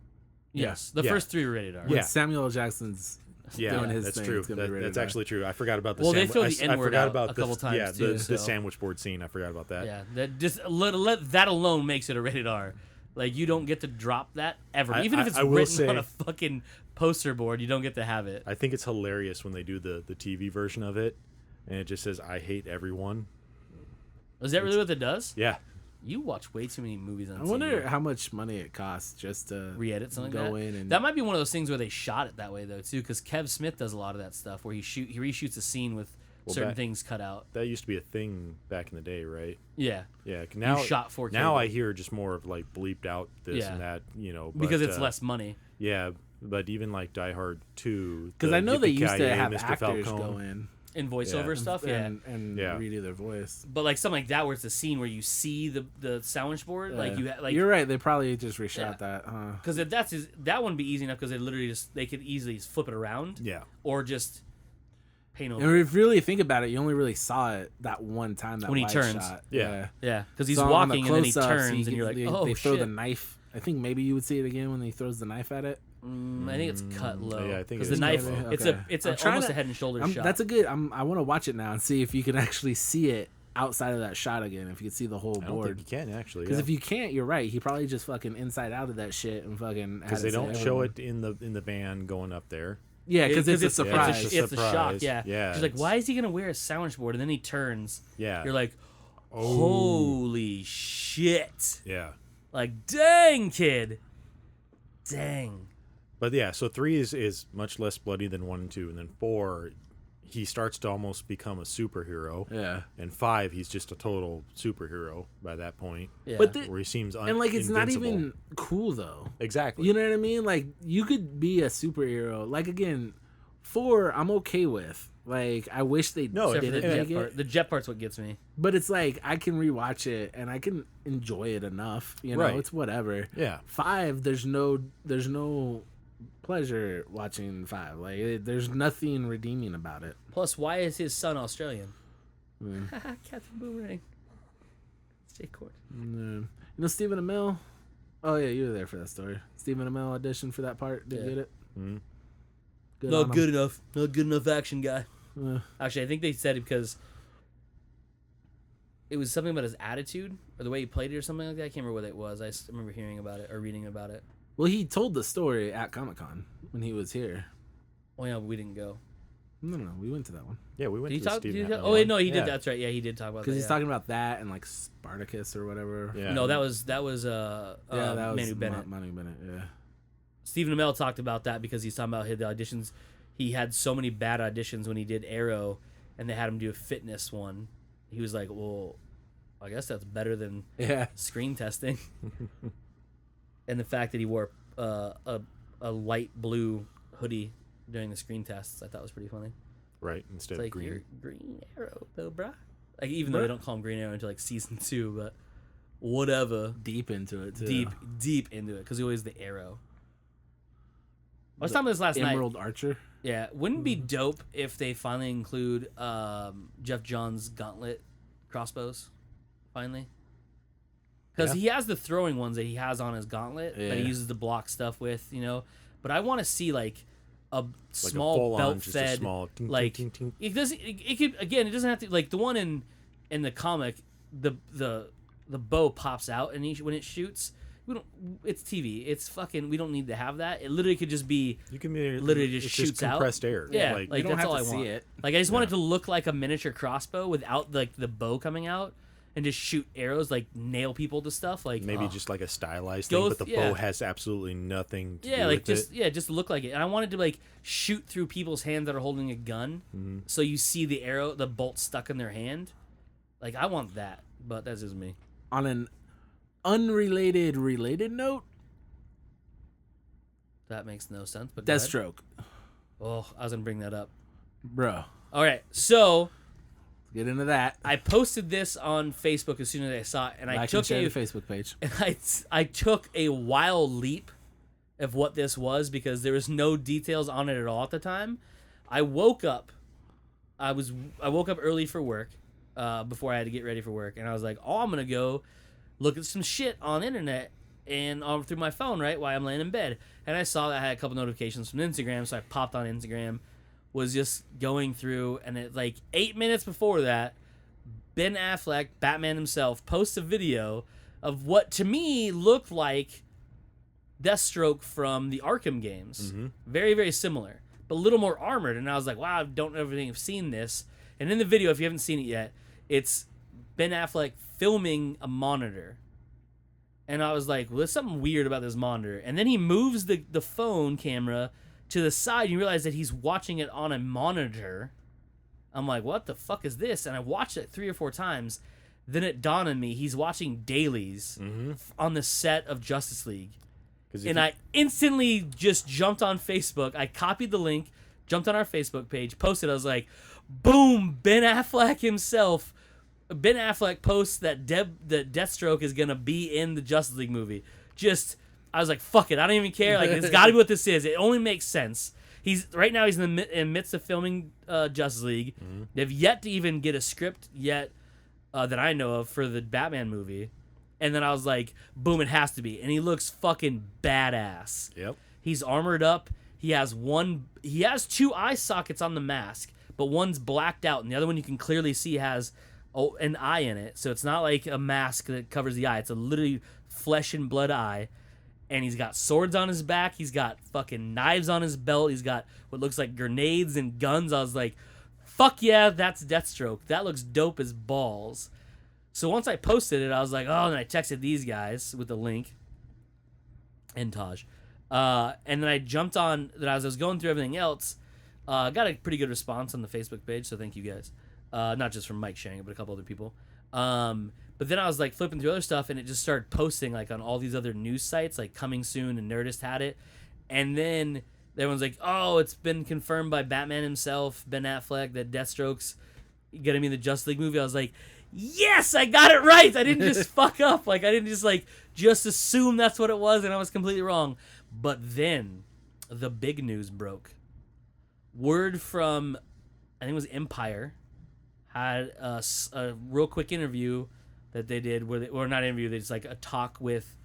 [SPEAKER 3] Yes, the
[SPEAKER 1] Yeah.
[SPEAKER 3] first 3 were rated R.
[SPEAKER 2] When
[SPEAKER 1] Yeah.
[SPEAKER 2] Samuel L. Jackson's
[SPEAKER 1] Yeah,
[SPEAKER 2] doing his
[SPEAKER 1] that's
[SPEAKER 2] thing,
[SPEAKER 1] true.
[SPEAKER 2] it's gonna be rated
[SPEAKER 1] That's
[SPEAKER 2] R.
[SPEAKER 1] actually true. I forgot about the.
[SPEAKER 3] Well, they
[SPEAKER 1] sandwich-
[SPEAKER 3] throw the
[SPEAKER 1] I
[SPEAKER 3] N-word
[SPEAKER 1] forgot
[SPEAKER 3] out
[SPEAKER 1] about
[SPEAKER 3] a couple
[SPEAKER 1] the,
[SPEAKER 3] times,
[SPEAKER 1] yeah,
[SPEAKER 3] too,
[SPEAKER 1] the
[SPEAKER 3] so-
[SPEAKER 1] sandwich board scene. I forgot about that.
[SPEAKER 3] Yeah, that just let that alone makes it a rated R. Like you don't get to drop that ever, even if it's
[SPEAKER 1] I will
[SPEAKER 3] written
[SPEAKER 1] say-
[SPEAKER 3] on a fucking poster board. You don't get to have it.
[SPEAKER 1] I think it's hilarious when they do the TV version of it, and it just says "I hate everyone."
[SPEAKER 3] Is that really what it does?
[SPEAKER 1] Yeah,
[SPEAKER 3] You watch way too many movies on
[SPEAKER 2] I
[SPEAKER 3] TV.
[SPEAKER 2] wonder how much money it costs just to
[SPEAKER 3] Re-edit something
[SPEAKER 2] go
[SPEAKER 3] like that.
[SPEAKER 2] in and
[SPEAKER 3] That might be one of those things where they shot it that way though too, because Kev Smith does a lot of that stuff where he reshoots a scene with certain
[SPEAKER 1] back-
[SPEAKER 3] things cut out.
[SPEAKER 1] that used to be a thing back in the day, right?
[SPEAKER 3] Yeah,
[SPEAKER 1] Yeah. Now
[SPEAKER 3] shot 4K.
[SPEAKER 1] Now I hear just more of like bleeped out this
[SPEAKER 3] Yeah.
[SPEAKER 1] and that, but,
[SPEAKER 3] because it's less money.
[SPEAKER 1] Yeah, but even like Die Hard 2.
[SPEAKER 2] because
[SPEAKER 1] the
[SPEAKER 2] I know they used to
[SPEAKER 1] Yippee-ki-yay,
[SPEAKER 2] have
[SPEAKER 1] Mr.
[SPEAKER 2] actors
[SPEAKER 1] Falcone.
[SPEAKER 2] go in
[SPEAKER 3] In voiceover stuff, yeah.
[SPEAKER 2] and
[SPEAKER 1] Yeah.
[SPEAKER 2] redo their voice.
[SPEAKER 3] But like something like that, where it's a scene where you see the sandwich board, like you like
[SPEAKER 2] You're right. They probably just reshot
[SPEAKER 3] Yeah.
[SPEAKER 2] that, huh?
[SPEAKER 3] because that wouldn't be easy enough because they could easily just flip it around,
[SPEAKER 1] Yeah.
[SPEAKER 3] or just paint
[SPEAKER 2] And
[SPEAKER 3] over.
[SPEAKER 2] if you really think about it, you only really saw it that one time. That
[SPEAKER 3] When he
[SPEAKER 2] wide
[SPEAKER 3] turns.
[SPEAKER 2] shot.
[SPEAKER 1] Yeah.
[SPEAKER 3] Yeah, because he's
[SPEAKER 2] So on the
[SPEAKER 3] walking and then he
[SPEAKER 2] close-ups,
[SPEAKER 3] turns, and you're like, oh
[SPEAKER 2] they throw
[SPEAKER 3] shit.
[SPEAKER 2] the knife. I think maybe you would see it again when he throws the knife at it.
[SPEAKER 3] I think it's cut low.
[SPEAKER 1] Yeah, I think
[SPEAKER 3] because
[SPEAKER 1] it
[SPEAKER 3] the
[SPEAKER 1] is
[SPEAKER 3] knife,
[SPEAKER 1] cut low.
[SPEAKER 3] it's
[SPEAKER 2] Okay.
[SPEAKER 3] it's
[SPEAKER 2] I'm trying
[SPEAKER 3] almost
[SPEAKER 2] to-
[SPEAKER 3] a head and shoulders shot.
[SPEAKER 2] That's a good. I want to watch it now and see if you can actually see it outside of that shot again. If you could see the whole
[SPEAKER 1] I don't
[SPEAKER 2] board.
[SPEAKER 1] think you can actually.
[SPEAKER 2] Because if you can't, you're right. He probably just fucking inside out of that shit and fucking.
[SPEAKER 1] Because they don't show it in the van going up there.
[SPEAKER 2] Yeah, because it's a surprise.
[SPEAKER 3] It's a shock.
[SPEAKER 1] Yeah.
[SPEAKER 3] Yeah. She's like, why is he gonna wear a sandwich board? And then he turns.
[SPEAKER 1] Yeah.
[SPEAKER 3] You're like, holy shit.
[SPEAKER 1] Yeah.
[SPEAKER 3] Like, dang, kid. Dang.
[SPEAKER 1] But yeah, so 3 is much less bloody than 1 and 2, and then 4, he starts to almost become a superhero.
[SPEAKER 2] Yeah.
[SPEAKER 1] And 5, he's just a total superhero by that point.
[SPEAKER 3] Yeah.
[SPEAKER 2] But
[SPEAKER 1] where he seems
[SPEAKER 2] and like it's not
[SPEAKER 1] invincible.
[SPEAKER 2] even cool though.
[SPEAKER 1] Exactly.
[SPEAKER 2] You know what I mean? Like you could be a superhero. Like again, 4 I'm okay with. Like I wish they
[SPEAKER 3] Except for
[SPEAKER 2] didn't
[SPEAKER 3] the
[SPEAKER 2] make
[SPEAKER 3] jet
[SPEAKER 2] it.
[SPEAKER 3] part. The jet part's what gets me.
[SPEAKER 2] But it's like I can rewatch it and I can enjoy it enough. You know,
[SPEAKER 1] Right.
[SPEAKER 2] it's whatever.
[SPEAKER 1] Yeah.
[SPEAKER 2] 5, there's no pleasure watching 5. Like there's nothing redeeming about it.
[SPEAKER 3] Plus, why is his son Australian?
[SPEAKER 2] Mm.
[SPEAKER 3] Captain Boomerang. Stay court.
[SPEAKER 2] You know Stephen Amell? Oh yeah, you were there for that story. Stephen Amell auditioned for that part. Did you get it?
[SPEAKER 1] Mm-hmm.
[SPEAKER 2] Good
[SPEAKER 3] Not
[SPEAKER 2] on
[SPEAKER 3] good
[SPEAKER 2] him.
[SPEAKER 3] enough. Not good enough action guy.
[SPEAKER 2] Uh,
[SPEAKER 3] Actually, I think they said it because it was something about his attitude or the way he played it or something like that. I can't remember what it was. I remember hearing about it or reading about it.
[SPEAKER 2] well, he told the story at Comic-Con when he was here.
[SPEAKER 3] Oh yeah, but we didn't go.
[SPEAKER 2] No, we went to that one
[SPEAKER 1] Yeah, we went
[SPEAKER 3] Did he
[SPEAKER 1] to the
[SPEAKER 3] talk?
[SPEAKER 1] Steve
[SPEAKER 3] Did he
[SPEAKER 1] Amell
[SPEAKER 3] talk? Oh wait, no, he
[SPEAKER 1] one.
[SPEAKER 3] did.
[SPEAKER 1] Yeah.
[SPEAKER 3] That's right. Yeah, he did talk about that.
[SPEAKER 2] because he's
[SPEAKER 3] yeah.
[SPEAKER 2] talking about that and like Spartacus or whatever.
[SPEAKER 1] Yeah.
[SPEAKER 3] No, that was
[SPEAKER 2] that was
[SPEAKER 3] Manu Bennett.
[SPEAKER 2] Manu Bennett. Yeah.
[SPEAKER 3] Stephen Amell talked about that because he's talking about the auditions. He had so many bad auditions when he did Arrow, and they had him do a fitness one. He was like, "Well, I guess that's better than
[SPEAKER 2] Yeah.
[SPEAKER 3] screen testing." And the fact that he wore a light blue hoodie during the screen tests, I thought was pretty funny.
[SPEAKER 1] Right, instead
[SPEAKER 3] It's
[SPEAKER 1] of
[SPEAKER 3] like
[SPEAKER 1] green.
[SPEAKER 3] you're Green Arrow, though, bruh. Like even though they don't call him Green Arrow until like season 2, but whatever.
[SPEAKER 2] Deep into it too.
[SPEAKER 3] Deep into it because he always the arrow. I was talking about this last night.
[SPEAKER 2] Emerald Archer.
[SPEAKER 3] Yeah, wouldn't it be dope if they finally include Jeff Johns' gauntlet crossbows, finally? Because he has the throwing ones that he has on his gauntlet that he uses to block stuff with, you know. But I want to see like a small belt-fed,
[SPEAKER 1] small ting,
[SPEAKER 3] like
[SPEAKER 1] ting, ting, ting.
[SPEAKER 3] it doesn't. It could again. It doesn't have to like the one in the comic. The bow pops out and when it shoots. We don't. It's TV. It's fucking. We don't need to have that. It literally could just be.
[SPEAKER 1] You can be
[SPEAKER 3] literally just
[SPEAKER 1] it's
[SPEAKER 3] shoots out.
[SPEAKER 1] compressed air.
[SPEAKER 3] Yeah,
[SPEAKER 1] like,
[SPEAKER 3] like
[SPEAKER 2] you don't
[SPEAKER 3] that's
[SPEAKER 2] have
[SPEAKER 3] all
[SPEAKER 2] to
[SPEAKER 3] I
[SPEAKER 2] see
[SPEAKER 3] want.
[SPEAKER 2] it.
[SPEAKER 3] Like I just want it to look like a miniature crossbow without like the bow coming out and just shoot arrows, like nail people to stuff. Like
[SPEAKER 1] maybe just like a stylized
[SPEAKER 3] Go
[SPEAKER 1] thing, but the
[SPEAKER 3] with-
[SPEAKER 1] bow
[SPEAKER 3] yeah.
[SPEAKER 1] has absolutely nothing to
[SPEAKER 3] yeah,
[SPEAKER 1] do
[SPEAKER 3] like
[SPEAKER 1] with
[SPEAKER 3] just
[SPEAKER 1] it.
[SPEAKER 3] just look like it. And I wanted to like shoot through people's hands that are holding a gun, so you see the arrow, the bolt stuck in their hand. Like I want that, but that's just me.
[SPEAKER 2] On an related note,
[SPEAKER 3] That makes no sense. But go ahead.
[SPEAKER 2] Deathstroke,
[SPEAKER 3] Oh, I was gonna bring that up.
[SPEAKER 2] bro.
[SPEAKER 3] All right, so
[SPEAKER 2] Get into that.
[SPEAKER 3] I posted this on Facebook as soon as I saw it, and I
[SPEAKER 2] Like and
[SPEAKER 3] took
[SPEAKER 2] share
[SPEAKER 3] a
[SPEAKER 2] the Facebook page.
[SPEAKER 3] and I took a wild leap of what this was because there was no details on it at all at the time. I woke up. I woke up early for work, before I had to get ready for work, and I was like, "Oh, I'm gonna go look at some shit on the internet and through my phone, right, while I'm laying in bed." And I saw that I had a couple notifications from Instagram, so I popped on Instagram, was just going through, and it like 8 minutes before that, Ben Affleck, Batman himself, posts a video of what to me looked like Deathstroke from the Arkham games. Very, very similar, but a little more armored. And I was like, wow, I don't know if I've seen this. And in the video, if you haven't seen it yet, it's Ben Affleck filming a monitor. And I was like, well, there's something weird about this monitor. And then he moves the phone camera to the side, and you realize that he's watching it on a monitor. I'm like, what the fuck is this? And I watched it 3 or 4 times. Then it dawned on me, he's watching dailies on the set of Justice League. And I instantly just jumped on Facebook. I copied the link, jumped on our Facebook page, posted. I was like, boom, Ben Affleck himself. Ben Affleck posts that Deathstroke is going to be in the Justice League movie. I was like, fuck it. I don't even care. Like, it's got to be what this is. It only makes sense. Right now he's in the midst of filming Justice League. They've yet to even get a script yet that I know of for the Batman movie. And then I was like, boom, it has to be. And he looks fucking badass.
[SPEAKER 1] Yep.
[SPEAKER 3] He's armored up. He has 2 eye sockets on the mask, but one's blacked out, and the other one you can clearly see has an eye in it. So it's not like a mask that covers the eye. It's a literally flesh and blood eye. And he's got swords on his back. He's got fucking knives on his belt. He's got what looks like grenades and guns. I was like, fuck yeah, that's Deathstroke. That looks dope as balls. So once I posted it, I was like, oh, and I texted these guys with the link. And Taj. And then I jumped on, that as I was going through everything else, got a pretty good response on the Facebook page, so thank you guys. Not just from Mike sharing it, but a couple other people. But then I was like flipping through other stuff, and it just started posting like on all these other news sites, like Coming Soon and Nerdist had it. And then everyone's like, oh, it's been confirmed by Batman himself, Ben Affleck, that Deathstroke's gonna be in the Justice League movie. I was like, yes, I got it right. I didn't just fuck up. Like, I didn't just assume that's what it was, and I was completely wrong. But then the big news broke. Word from, I think it was Empire, had a real quick interview that they did, or not interview, they just like a talk with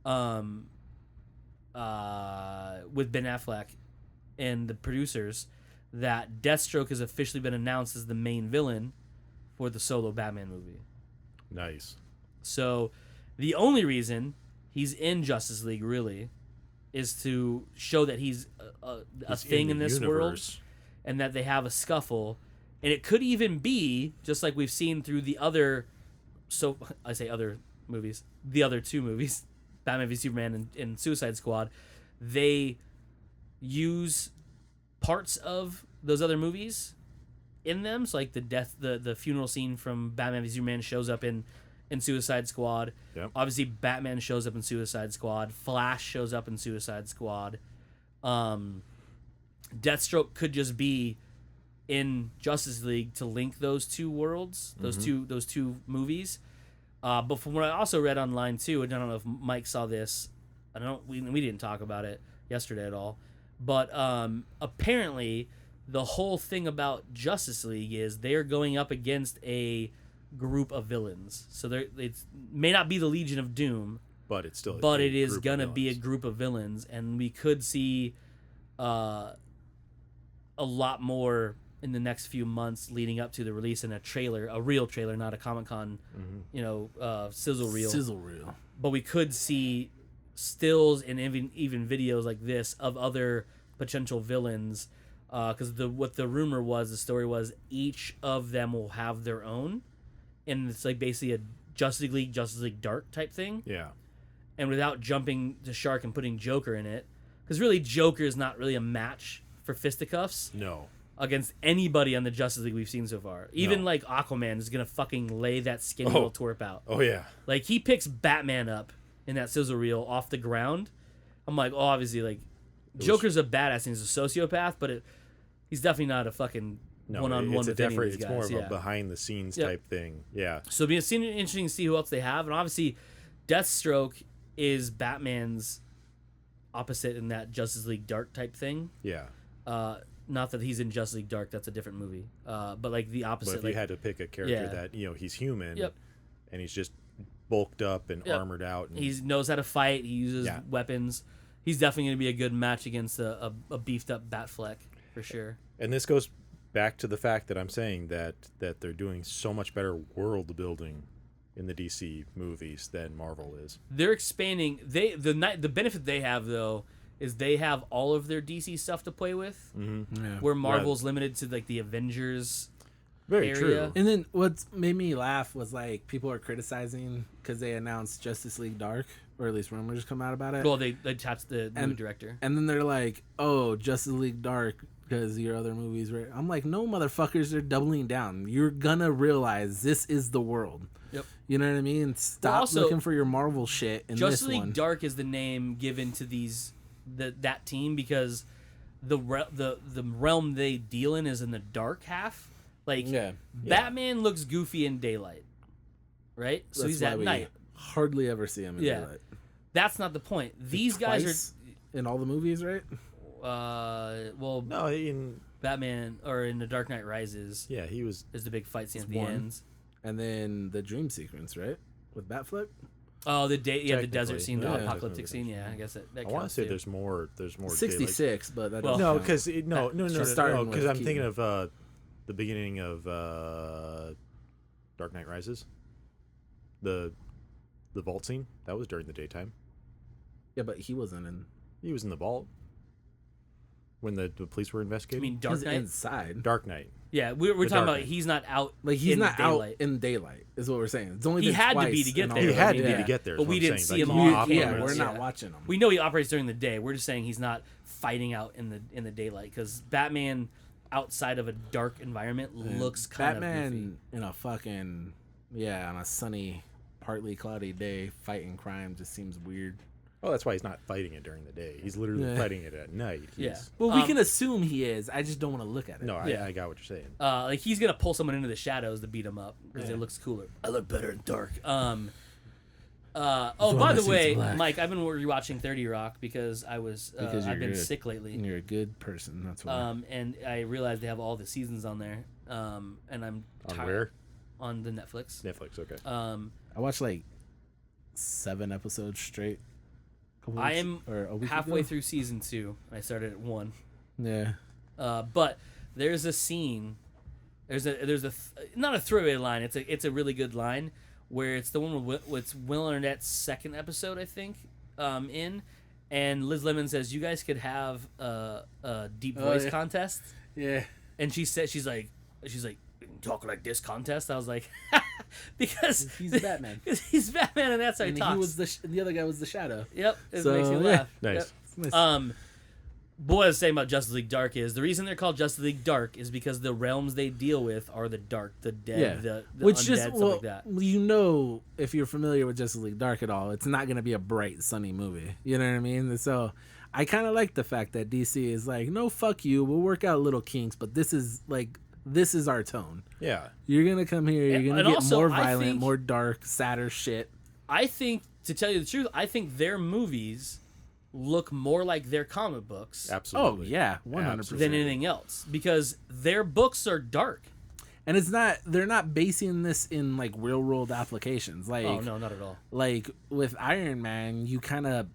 [SPEAKER 3] Ben Affleck and the producers, that Deathstroke has officially been announced as the main villain for the solo Batman movie.
[SPEAKER 1] Nice.
[SPEAKER 3] So the only reason he's in Justice League really is to show that he's a thing in this world, and that they have a scuffle. And it could even be, just like we've seen through the other, so I say other movies, the other two movies, Batman v Superman and Suicide Squad, they use parts of those other movies in them. So like the funeral scene from Batman v Superman shows up in Suicide Squad.
[SPEAKER 1] Yep.
[SPEAKER 3] Obviously, Batman shows up in Suicide Squad. Flash shows up in Suicide Squad. Deathstroke could just be in Justice League to link those two worlds, those two movies. But from what I also read online too, and I don't know if Mike saw this, we didn't talk about it yesterday at all, but apparently the whole thing about Justice League is they're going up against a group of villains. So it may not be the Legion of Doom,
[SPEAKER 1] but it's still
[SPEAKER 3] it is gonna be a group of villains, and we could see a lot more in the next few months leading up to the release, in a trailer, a real trailer, not a Comic-Con, sizzle reel. But we could see stills and even videos like this of other potential villains, because what the story was, each of them will have their own, and it's like basically a Justice League Dark type thing.
[SPEAKER 1] Yeah.
[SPEAKER 3] And without jumping the shark and putting Joker in it, because really Joker is not really a match for fisticuffs.
[SPEAKER 1] No.
[SPEAKER 3] Against anybody on the Justice League we've seen so far. Even like Aquaman is gonna fucking lay that skinny little twerp out.
[SPEAKER 1] Oh yeah.
[SPEAKER 3] Like he picks Batman up in that sizzle reel off the ground. I'm like, obviously, like Joker's a badass and he's a sociopath, but he's definitely not a fucking one-on-one with any of these guys.
[SPEAKER 1] It's more of a behind the scenes type thing. Yeah.
[SPEAKER 3] So it'll be interesting to see who else they have, and obviously, Deathstroke is Batman's opposite in that Justice League Dark type thing.
[SPEAKER 1] Yeah.
[SPEAKER 3] Not that he's in Justice League Dark, that's a different movie. But like the opposite.
[SPEAKER 1] But if you had to pick a character that, he's human, and he's just bulked up and armored out. And
[SPEAKER 3] he knows how to fight, he uses weapons. He's definitely going to be a good match against a beefed up Batfleck, for sure. And
[SPEAKER 1] this goes back to the fact that I'm saying that they're doing so much better world building in the DC movies than Marvel is.
[SPEAKER 3] They're expanding. The benefit they have, though, is they have all of their DC stuff to play with, where Marvel's limited to like the Avengers area.
[SPEAKER 1] True.
[SPEAKER 2] And then what made me laugh was like people are criticizing because they announced Justice League Dark, or at least rumors come out about it.
[SPEAKER 3] Well, they tapped the movie director,
[SPEAKER 2] and then they're like, "Oh, Justice League Dark because your other movies." Right? I'm like, no, motherfuckers, they're doubling down. You're gonna realize this is the world.
[SPEAKER 3] Yep.
[SPEAKER 2] You know what I mean? Stop looking for your Marvel shit in
[SPEAKER 3] Justice
[SPEAKER 2] this
[SPEAKER 3] League
[SPEAKER 2] one.
[SPEAKER 3] Dark is the name given to that team because the realm they deal in is in the dark half. Like Batman looks goofy in daylight, right? So he's at night.
[SPEAKER 2] Hardly ever see him in daylight.
[SPEAKER 3] That's not the point. These guys are
[SPEAKER 2] in all the movies, right?
[SPEAKER 3] Well,
[SPEAKER 1] no, in
[SPEAKER 3] Batman or in The Dark Knight Rises.
[SPEAKER 1] Yeah, he was.
[SPEAKER 3] Is the big fight scene at the end.
[SPEAKER 2] And then the dream sequence, right, with Batfleck.
[SPEAKER 3] Oh, the desert scene, the apocalyptic scene. Yeah, I guess that
[SPEAKER 1] I want to say there's more. There's more.
[SPEAKER 2] 66, but that
[SPEAKER 1] no, because no, because I'm thinking of the beginning of Dark Knight Rises. The vault scene, that was during the daytime.
[SPEAKER 2] Yeah, but he wasn't in.
[SPEAKER 1] He was in the vault when the police were
[SPEAKER 3] I
[SPEAKER 1] investigating.
[SPEAKER 3] mean, Dark
[SPEAKER 2] He's
[SPEAKER 3] Knight.
[SPEAKER 2] inside.
[SPEAKER 1] Dark Knight.
[SPEAKER 3] Yeah, we're talking
[SPEAKER 1] Dark
[SPEAKER 3] about
[SPEAKER 1] Knight.
[SPEAKER 3] he's not out.
[SPEAKER 2] Like he's
[SPEAKER 3] in
[SPEAKER 2] not
[SPEAKER 3] daylight.
[SPEAKER 2] out in daylight. Is what we're saying. It's only
[SPEAKER 3] He
[SPEAKER 2] been
[SPEAKER 3] had to
[SPEAKER 2] twice
[SPEAKER 3] be to get
[SPEAKER 2] in all
[SPEAKER 3] there.
[SPEAKER 1] He
[SPEAKER 2] of
[SPEAKER 1] had
[SPEAKER 2] it.
[SPEAKER 1] to be
[SPEAKER 2] Yeah.
[SPEAKER 1] to get there.
[SPEAKER 3] But
[SPEAKER 1] is
[SPEAKER 3] we
[SPEAKER 1] what I'm
[SPEAKER 3] didn't
[SPEAKER 1] saying.
[SPEAKER 3] see him
[SPEAKER 1] Like,
[SPEAKER 3] on
[SPEAKER 1] off
[SPEAKER 3] camera.
[SPEAKER 2] Yeah,
[SPEAKER 1] camera.
[SPEAKER 2] we're not
[SPEAKER 3] Yeah.
[SPEAKER 2] watching him.
[SPEAKER 3] We know he operates during the day. We're just saying he's not fighting out in the daylight because Batman outside of a dark environment looks kind of goofy.
[SPEAKER 2] Batman in a fucking on a sunny, partly cloudy day fighting crime just seems weird.
[SPEAKER 1] Oh, that's why he's not fighting it during the day. He's literally fighting it at night.
[SPEAKER 3] Yeah.
[SPEAKER 2] Well, we can assume he is. I just don't want to look at it.
[SPEAKER 1] No,
[SPEAKER 3] Yeah.
[SPEAKER 1] I got what you're saying.
[SPEAKER 3] Like he's gonna pull someone into the shadows to beat him up because it looks cooler. I look better in dark. Oh, by the
[SPEAKER 2] Unless
[SPEAKER 3] way,
[SPEAKER 2] he's black.
[SPEAKER 3] Mike, I've been rewatching 30 Rock because I've been
[SPEAKER 2] good.
[SPEAKER 3] sick lately.
[SPEAKER 2] You're a good person. That's why.
[SPEAKER 3] And I realized they have all the seasons on there. And I'm
[SPEAKER 1] On
[SPEAKER 3] tired.
[SPEAKER 1] where?
[SPEAKER 3] On the Netflix.
[SPEAKER 1] Netflix, okay.
[SPEAKER 2] I watched like 7 episodes straight.
[SPEAKER 3] I am
[SPEAKER 2] a week
[SPEAKER 3] halfway
[SPEAKER 2] ago.
[SPEAKER 3] through season 2. I started at 1.
[SPEAKER 2] Yeah.
[SPEAKER 3] But there's a scene. There's a not a throwaway line. It's a really good line where it's the one with Will Arnett's second episode, I think. And Liz Lemon says you guys could have a deep voice contest.
[SPEAKER 2] Yeah.
[SPEAKER 3] And she's like talk like this contest. I was like, because
[SPEAKER 2] He's Batman.
[SPEAKER 3] Because he's Batman, and that's how he
[SPEAKER 2] And
[SPEAKER 3] talks.
[SPEAKER 2] he was the other guy was the Shadow.
[SPEAKER 3] Yep, it
[SPEAKER 2] So,
[SPEAKER 3] makes me
[SPEAKER 2] yeah.
[SPEAKER 3] laugh.
[SPEAKER 1] Nice.
[SPEAKER 3] Yep.
[SPEAKER 2] Nice.
[SPEAKER 3] But what I was saying about Justice League Dark is the reason they're called Justice League Dark is because the realms they deal with are the dark, the dead, the
[SPEAKER 2] Which
[SPEAKER 3] undead,
[SPEAKER 2] just
[SPEAKER 3] stuff like that.
[SPEAKER 2] you know, if you're familiar with Justice League Dark at all, it's not going to be a bright, sunny movie. You know what I mean? So I kind of like the fact that DC is like, no, fuck you. We'll work out little kinks, but this is our tone.
[SPEAKER 1] Yeah.
[SPEAKER 2] You're gonna come here. You're gonna
[SPEAKER 3] And
[SPEAKER 2] get
[SPEAKER 3] also,
[SPEAKER 2] more
[SPEAKER 3] I
[SPEAKER 2] violent,
[SPEAKER 3] think-
[SPEAKER 2] more dark, sadder shit.
[SPEAKER 3] I think, to tell you the truth, I think their movies look more like their comic books
[SPEAKER 2] Oh
[SPEAKER 1] Absolutely.
[SPEAKER 2] yeah, 100%.
[SPEAKER 1] Absolutely.
[SPEAKER 3] than anything else because their books are dark.
[SPEAKER 2] And they're not basing this in like real world applications. Like,
[SPEAKER 3] Oh no, not at all.
[SPEAKER 2] like with Iron Man, you kind of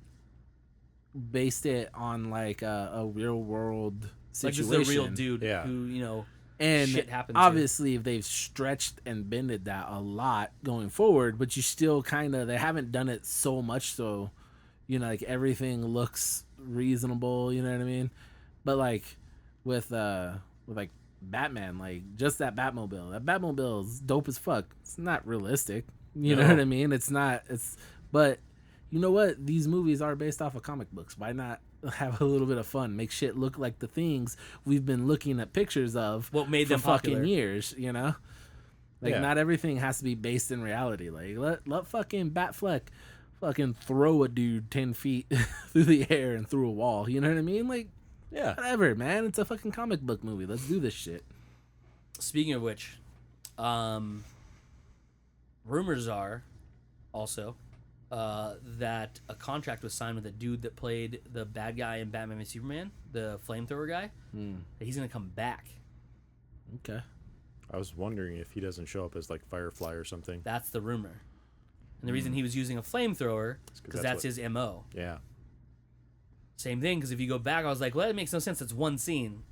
[SPEAKER 2] based it on like a real world
[SPEAKER 3] Like
[SPEAKER 2] situation.
[SPEAKER 3] this is a real dude
[SPEAKER 1] Yeah.
[SPEAKER 3] who
[SPEAKER 2] And
[SPEAKER 3] shit happens to.
[SPEAKER 2] obviously, they've stretched and bended that a lot going forward, but you still they haven't done it so much so, like everything looks reasonable, you know what I mean? But like with like Batman, like just that Batmobile is dope as fuck. It's not realistic. You know
[SPEAKER 1] No.
[SPEAKER 2] what I mean? But you know what? These movies are based off of comic books. Why not have a little bit of fun? Make shit look like the things we've been looking at pictures of
[SPEAKER 3] What made
[SPEAKER 2] for
[SPEAKER 3] them popular.
[SPEAKER 2] fucking years, Like
[SPEAKER 1] Yeah.
[SPEAKER 2] not everything has to be based in reality. Like let fucking Batfleck fucking throw a dude 10 feet through the air and through a wall. You know what I mean? Like
[SPEAKER 1] Yeah.
[SPEAKER 2] whatever, man. It's a fucking comic book movie. Let's do this shit.
[SPEAKER 3] Speaking of which, rumors are also that a contract was signed with a dude that played the bad guy in Batman v Superman, the flamethrower guy. That he's gonna come back.
[SPEAKER 2] Okay.
[SPEAKER 1] I was wondering if he doesn't show up as like Firefly or something.
[SPEAKER 3] That's the rumor. And the reason he was using a flamethrower because that's
[SPEAKER 1] what-
[SPEAKER 3] his MO.
[SPEAKER 1] Yeah.
[SPEAKER 3] Same thing, because if you go back, I was like, well, that makes no sense. It's one scene.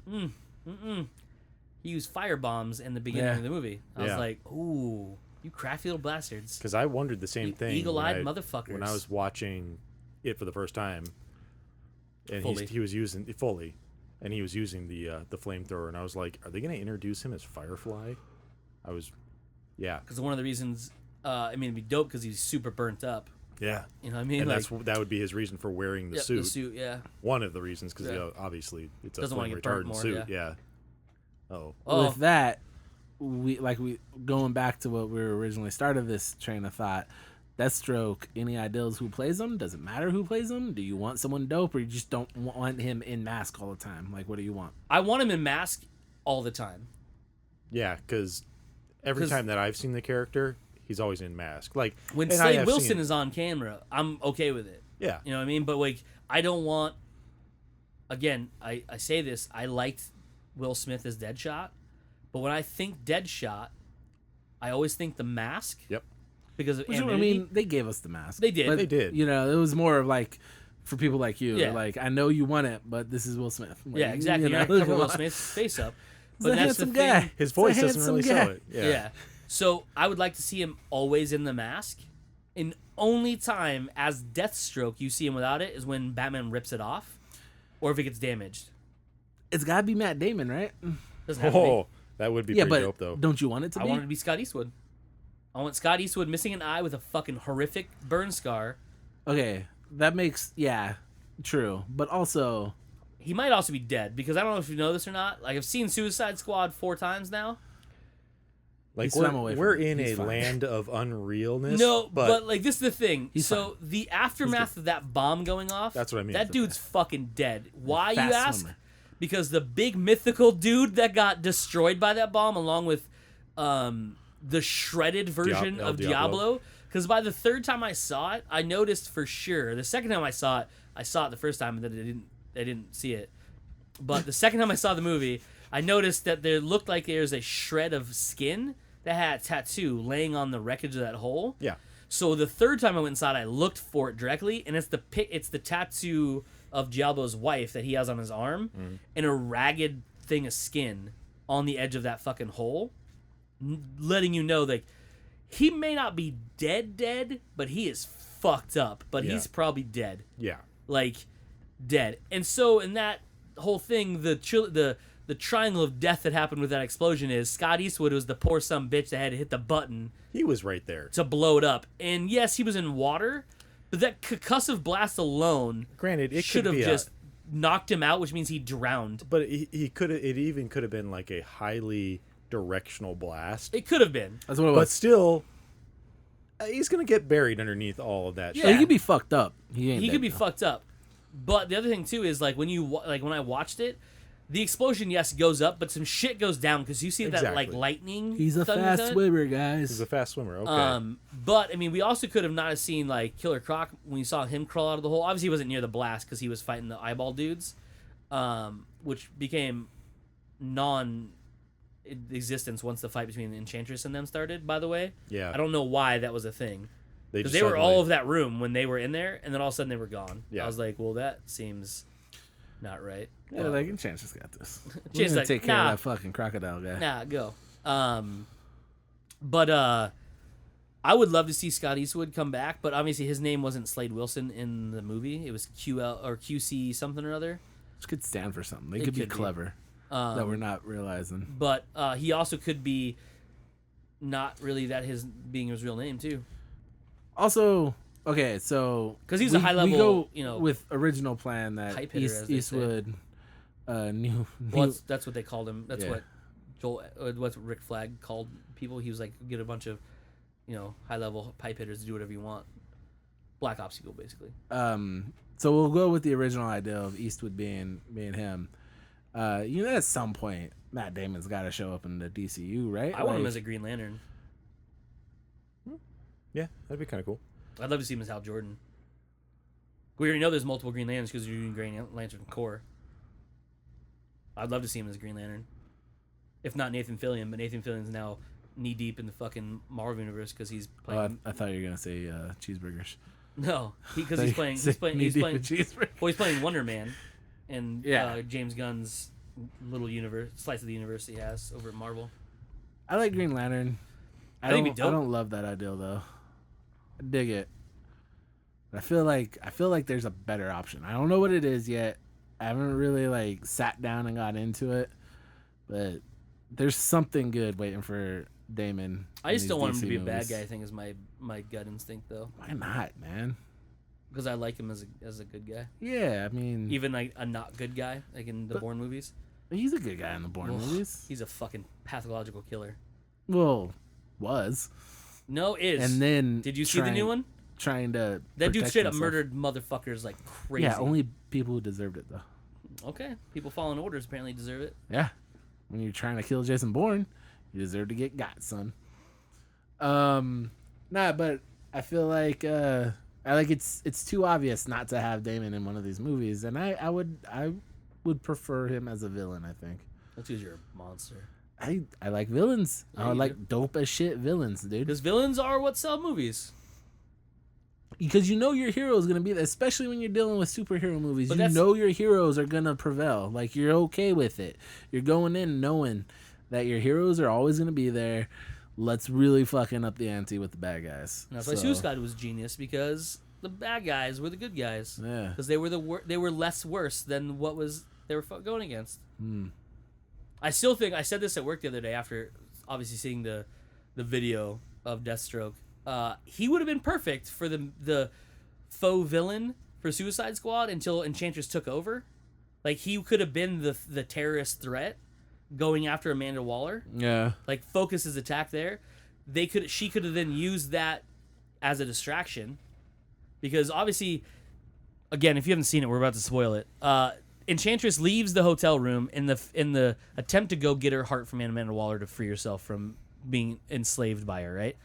[SPEAKER 3] He used fire bombs in the beginning
[SPEAKER 2] Yeah.
[SPEAKER 3] of the movie. I was
[SPEAKER 1] Yeah.
[SPEAKER 3] like, ooh, you crafty little bastards.
[SPEAKER 1] Because I wondered the same
[SPEAKER 3] You
[SPEAKER 1] thing.
[SPEAKER 3] eagle-eyed
[SPEAKER 1] when
[SPEAKER 3] motherfuckers.
[SPEAKER 1] When I was watching it for the first time, and
[SPEAKER 3] Fully.
[SPEAKER 1] he was using fully, and he was using the flamethrower, and I was like, are they going to introduce him as Firefly? I was, yeah,
[SPEAKER 3] Because one of the reasons, it'd be dope because he's super burnt up.
[SPEAKER 1] yeah.
[SPEAKER 3] You know what I mean?
[SPEAKER 1] And
[SPEAKER 3] Like,
[SPEAKER 1] that would be his reason for wearing the
[SPEAKER 3] yep,
[SPEAKER 1] suit.
[SPEAKER 3] the suit, yeah.
[SPEAKER 1] One of the reasons, because
[SPEAKER 3] Yeah.
[SPEAKER 1] obviously it's a
[SPEAKER 3] Doesn't wanna
[SPEAKER 1] flame
[SPEAKER 3] get burnt
[SPEAKER 1] retardant
[SPEAKER 3] more,
[SPEAKER 1] suit.
[SPEAKER 3] yeah.
[SPEAKER 1] Oh,
[SPEAKER 3] Oh,
[SPEAKER 2] With that, we going back to what we were originally started this train of thought. Deathstroke, any ideas who plays him? Does it matter who plays him? Do you want someone dope, or you just don't want him in mask all the time? Like, what do you want?
[SPEAKER 3] I want him in mask all the time.
[SPEAKER 1] yeah, because every
[SPEAKER 3] 'Cause-
[SPEAKER 1] time that I've seen the character, he's always in mask. Like
[SPEAKER 3] When
[SPEAKER 1] and I
[SPEAKER 3] Slade
[SPEAKER 1] have
[SPEAKER 3] Wilson
[SPEAKER 1] seen-
[SPEAKER 3] is on camera, I'm okay with it.
[SPEAKER 1] yeah,
[SPEAKER 3] You know what I mean? But like, I don't want. Again, I say this. I liked Will Smith as Deadshot, but when I think Deadshot, I always think the mask.
[SPEAKER 1] Yep.
[SPEAKER 3] Because of
[SPEAKER 2] Which, I
[SPEAKER 3] anonymity.
[SPEAKER 2] mean, they gave us the mask.
[SPEAKER 3] They did.
[SPEAKER 2] But,
[SPEAKER 1] They did.
[SPEAKER 2] It was more of like for people like you.
[SPEAKER 3] Yeah.
[SPEAKER 2] Like, I know you want it, but this is Will Smith. Like,
[SPEAKER 3] Yeah, exactly.
[SPEAKER 2] you
[SPEAKER 3] I
[SPEAKER 2] know?
[SPEAKER 3] cover Will Smith's face up.
[SPEAKER 2] He's a
[SPEAKER 3] But that's the
[SPEAKER 2] handsome
[SPEAKER 3] thing.
[SPEAKER 2] guy.
[SPEAKER 1] his
[SPEAKER 2] He's a
[SPEAKER 1] voice doesn't really
[SPEAKER 2] handsome
[SPEAKER 1] show
[SPEAKER 2] guy.
[SPEAKER 1] it.
[SPEAKER 3] Yeah. So I would like to see him always in the mask. And only time as Deathstroke you see him without it is when Batman rips it off, or if it gets damaged.
[SPEAKER 2] It's got to be Matt Damon, right?
[SPEAKER 3] Doesn't have to be.
[SPEAKER 1] That would be pretty dope, though.
[SPEAKER 2] Don't you want it to be?
[SPEAKER 3] I want it to be Scott Eastwood. I want Scott Eastwood missing an eye with a fucking horrific burn scar.
[SPEAKER 2] Okay, that makes true, but also
[SPEAKER 3] he might also be dead because I don't know if you know this or not. Like I've seen Suicide Squad 4 times now.
[SPEAKER 1] Like we're in a land of unrealness.
[SPEAKER 3] No, but like this is the thing. So the aftermath of that bomb going off.
[SPEAKER 1] That's what I mean.
[SPEAKER 3] That dude's fucking dead. Why, you ask? Swimmer. Because the big mythical dude that got destroyed by that bomb, along with the shredded version of Diablo. Because by the third time I saw it, I noticed for sure. The second time I saw it the first time, and then I didn't see it. But the second time I saw the movie, I noticed that there looked like there's a shred of skin that had a tattoo laying on the wreckage of that hole.
[SPEAKER 1] Yeah.
[SPEAKER 3] So the third time I went inside, I looked for it directly, and it's the tattoo of Diablo's wife that he has on his arm, and a ragged thing of skin on the edge of that fucking hole, letting you know that he may not be dead, but he is fucked up. But he's probably dead.
[SPEAKER 1] Yeah.
[SPEAKER 3] Like dead. And so in that whole thing, the triangle of death that happened with that explosion is Scott Eastwood was the poor son bitch that had to hit the button.
[SPEAKER 1] He was right there
[SPEAKER 3] to blow it up. And yes, he was in water, but that concussive blast alone,
[SPEAKER 1] granted, it
[SPEAKER 3] should have just knocked him out, which means he drowned.
[SPEAKER 1] But he could have. It even could have been like a highly directional blast.
[SPEAKER 3] It could have been.
[SPEAKER 2] That's what it was.
[SPEAKER 1] But still, he's gonna get buried underneath all of that.
[SPEAKER 2] Yeah, he could be fucked up. He
[SPEAKER 3] could be fucked up. But the other thing too is like when I watched it, the explosion goes up, but some shit goes down because you see that like lightning.
[SPEAKER 2] He's a fast swimmer, guys.
[SPEAKER 1] He's a fast swimmer. Okay.
[SPEAKER 3] But I mean, we also could have not have seen like Killer Croc when you saw him crawl out of the hole. Obviously, he wasn't near the blast because he was fighting the eyeball dudes, which became non-existence once the fight between the Enchantress and them started. By the way,
[SPEAKER 1] yeah,
[SPEAKER 3] I don't know why that was a thing. Because they were all of that room when they were in there, and then all of a sudden they were gone. Yeah. I was like, well, that seems not right.
[SPEAKER 2] Yeah, like Enchantress got this.
[SPEAKER 3] We're gonna
[SPEAKER 2] take care of that fucking crocodile guy.
[SPEAKER 3] Nah, go. But I would love to see Scott Eastwood come back, but obviously his name wasn't Slade Wilson in the movie. It was QL or QC something or other.
[SPEAKER 2] Which could stand for something. They could be clever that we're not realizing.
[SPEAKER 3] But he also could be not really being his real name too.
[SPEAKER 2] Also, okay, so
[SPEAKER 3] because he's a high level,
[SPEAKER 2] we go with original plan that Eastwood knew.
[SPEAKER 3] Well, that's what they called him. That's what Rick Flag called people. He was like, get a bunch of, high level pipe hitters to do whatever you want. Black Ops Eagle, basically.
[SPEAKER 2] So we'll go with the original idea of Eastwood being him. At some point, Matt Damon's got to show up in the DCU, right?
[SPEAKER 3] I want him as a Green Lantern.
[SPEAKER 1] Yeah, that'd be kind of cool.
[SPEAKER 3] I'd love to see him as Hal Jordan. We already know there's multiple Green Lanterns because you're doing Green Lantern Corps. I'd love to see him as Green Lantern. If not Nathan Fillion, but Nathan Fillion's now knee deep in the fucking Marvel universe because he's playing.
[SPEAKER 2] I thought you were gonna say cheeseburgers.
[SPEAKER 3] No, because he's playing cheeseburgers. Well, he's playing Wonder Man, and James Gunn's little universe, slice of the universe he has over at Marvel.
[SPEAKER 2] I like Green Lantern. I don't love that ideal though. I dig it. But I feel like there's a better option. I don't know what it is yet. I haven't really sat down and got into it. But there's something good waiting for Damon.
[SPEAKER 3] I just don't want him to be a bad guy, I think is my gut instinct though.
[SPEAKER 2] Why not, man?
[SPEAKER 3] Because I like him as a good guy.
[SPEAKER 2] Yeah, I mean,
[SPEAKER 3] even like a not good guy, like in the Bourne movies.
[SPEAKER 2] He's a good guy in the Bourne movies.
[SPEAKER 3] He's a fucking pathological killer.
[SPEAKER 2] Well, was.
[SPEAKER 3] No, is.
[SPEAKER 2] And then
[SPEAKER 3] did you see the new one?
[SPEAKER 2] Trying to
[SPEAKER 3] that dude straight up murdered motherfuckers like crazy.
[SPEAKER 2] Yeah, only people who deserved it though.
[SPEAKER 3] Okay, people following orders apparently deserve it.
[SPEAKER 2] Yeah, when you're trying to kill Jason Bourne, you deserve to get got, son. But I feel like it's too obvious not to have Damon in one of these movies, and I would prefer him as a villain. I think
[SPEAKER 3] that's because you're a monster.
[SPEAKER 2] I like villains.
[SPEAKER 3] Yeah,
[SPEAKER 2] I like dope as shit villains, dude.
[SPEAKER 3] Because villains are what sell movies.
[SPEAKER 2] Because your hero is going to be there, especially when you're dealing with superhero movies. Your heroes are going to prevail. You're okay with it. You're going in knowing that your heroes are always going to be there. let's really fucking up the ante with the bad guys.
[SPEAKER 3] And that's why Suicide was genius, because the bad guys were the good guys.
[SPEAKER 2] Yeah.
[SPEAKER 3] Because they were less worse than what they were going against. I still think, I said this at work the other day after obviously seeing the video of Deathstroke. He would have been perfect for the faux villain for Suicide Squad until Enchantress took over. Like, he could have been the terrorist threat going after Amanda Waller.
[SPEAKER 2] Yeah.
[SPEAKER 3] Like, focus his attack there. She could have then used that as a distraction, because obviously, again, if you haven't seen it, we're about to spoil it. Enchantress leaves the hotel room in the attempt to go get her heart from Amanda Waller to free herself from being enslaved by her, right?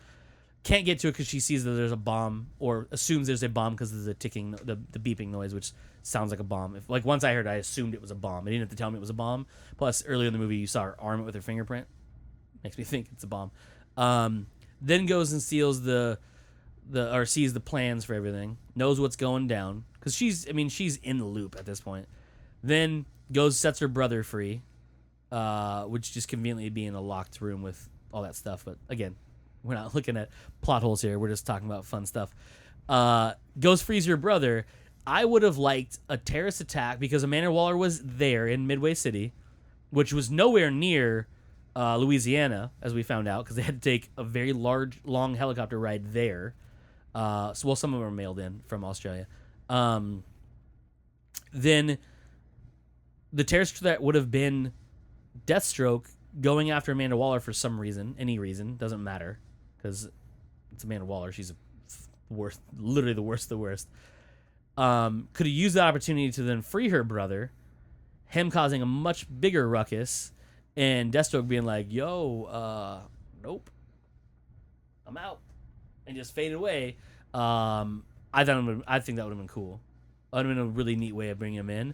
[SPEAKER 3] Can't get to it because she sees that there's a bomb, or assumes there's a bomb because of the ticking, the beeping noise, which sounds like a bomb. Once I heard it, I assumed it was a bomb. I didn't have to tell me it was a bomb. Plus, earlier in the movie, you saw her arm it with her fingerprint. Makes me think it's a bomb. Then goes and steals or sees the plans for everything. Knows what's going down, because she's in the loop at this point. Then goes, sets her brother free, which just conveniently be in a locked room with all that stuff. But again, we're not looking at plot holes here. We're just talking about fun stuff. Goes, frees her brother. I would have liked a terrorist attack, because Amanda Waller was there in Midway City, which was nowhere near Louisiana, as we found out, because they had to take a very long helicopter ride there. Some of them were mailed in from Australia. Then the terrorist threat would have been Deathstroke going after Amanda Waller for some reason, any reason, doesn't matter, because it's Amanda Waller. She's literally the worst of the worst. Could have used that opportunity to then free her brother, him causing a much bigger ruckus, and Deathstroke being like, yo, nope, I'm out, and just faded away. I think that would have been cool. That would have been a really neat way of bringing him in.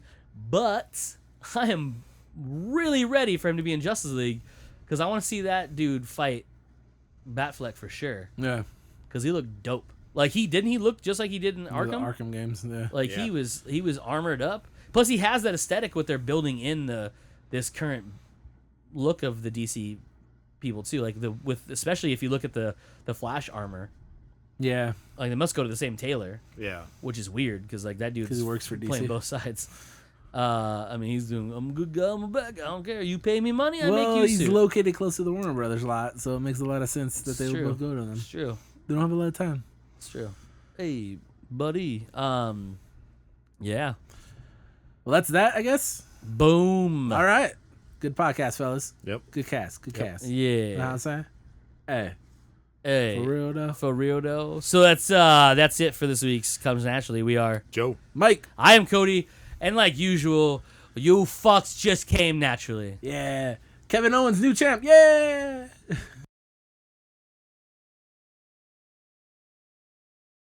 [SPEAKER 3] But I am really ready for him to be in Justice League, because I want to see that dude fight Batfleck for sure.
[SPEAKER 2] Yeah.
[SPEAKER 3] Because he looked dope. Like, didn't he look just like he did in Arkham?
[SPEAKER 2] The Arkham games, yeah.
[SPEAKER 3] Like,
[SPEAKER 1] yeah.
[SPEAKER 3] he was armored up. Plus, he has that aesthetic what they're building in this current look of the DC people too. Like, especially if you look at the Flash armor.
[SPEAKER 2] Yeah.
[SPEAKER 3] Like, they must go to the same tailor.
[SPEAKER 1] Yeah.
[SPEAKER 3] Which is weird, because like that dude's
[SPEAKER 2] he works for DC.
[SPEAKER 3] playing both sides. He's doing, I'm a good guy, I'm a bad guy, I don't care. You pay me money, I make you
[SPEAKER 2] he's
[SPEAKER 3] suit.
[SPEAKER 2] located close to the Warner Brothers lot, so it makes a lot of sense that they would both go to them.
[SPEAKER 3] It's true.
[SPEAKER 2] They don't have a lot of time.
[SPEAKER 3] It's true. Hey, buddy. Yeah.
[SPEAKER 2] Well, that's that, I guess.
[SPEAKER 3] Boom.
[SPEAKER 2] All right. Good podcast, fellas.
[SPEAKER 1] Yep.
[SPEAKER 2] Good cast. Good cast.
[SPEAKER 3] Yeah.
[SPEAKER 2] You know what I'm saying? Hey.
[SPEAKER 3] Hey.
[SPEAKER 2] For real though.
[SPEAKER 3] So that's it for this week's Comes Naturally. We are
[SPEAKER 1] Joe.
[SPEAKER 2] Mike.
[SPEAKER 3] I am Cody, and like usual, you fucks just came naturally.
[SPEAKER 2] Yeah. Kevin Owens, new champ. Yeah.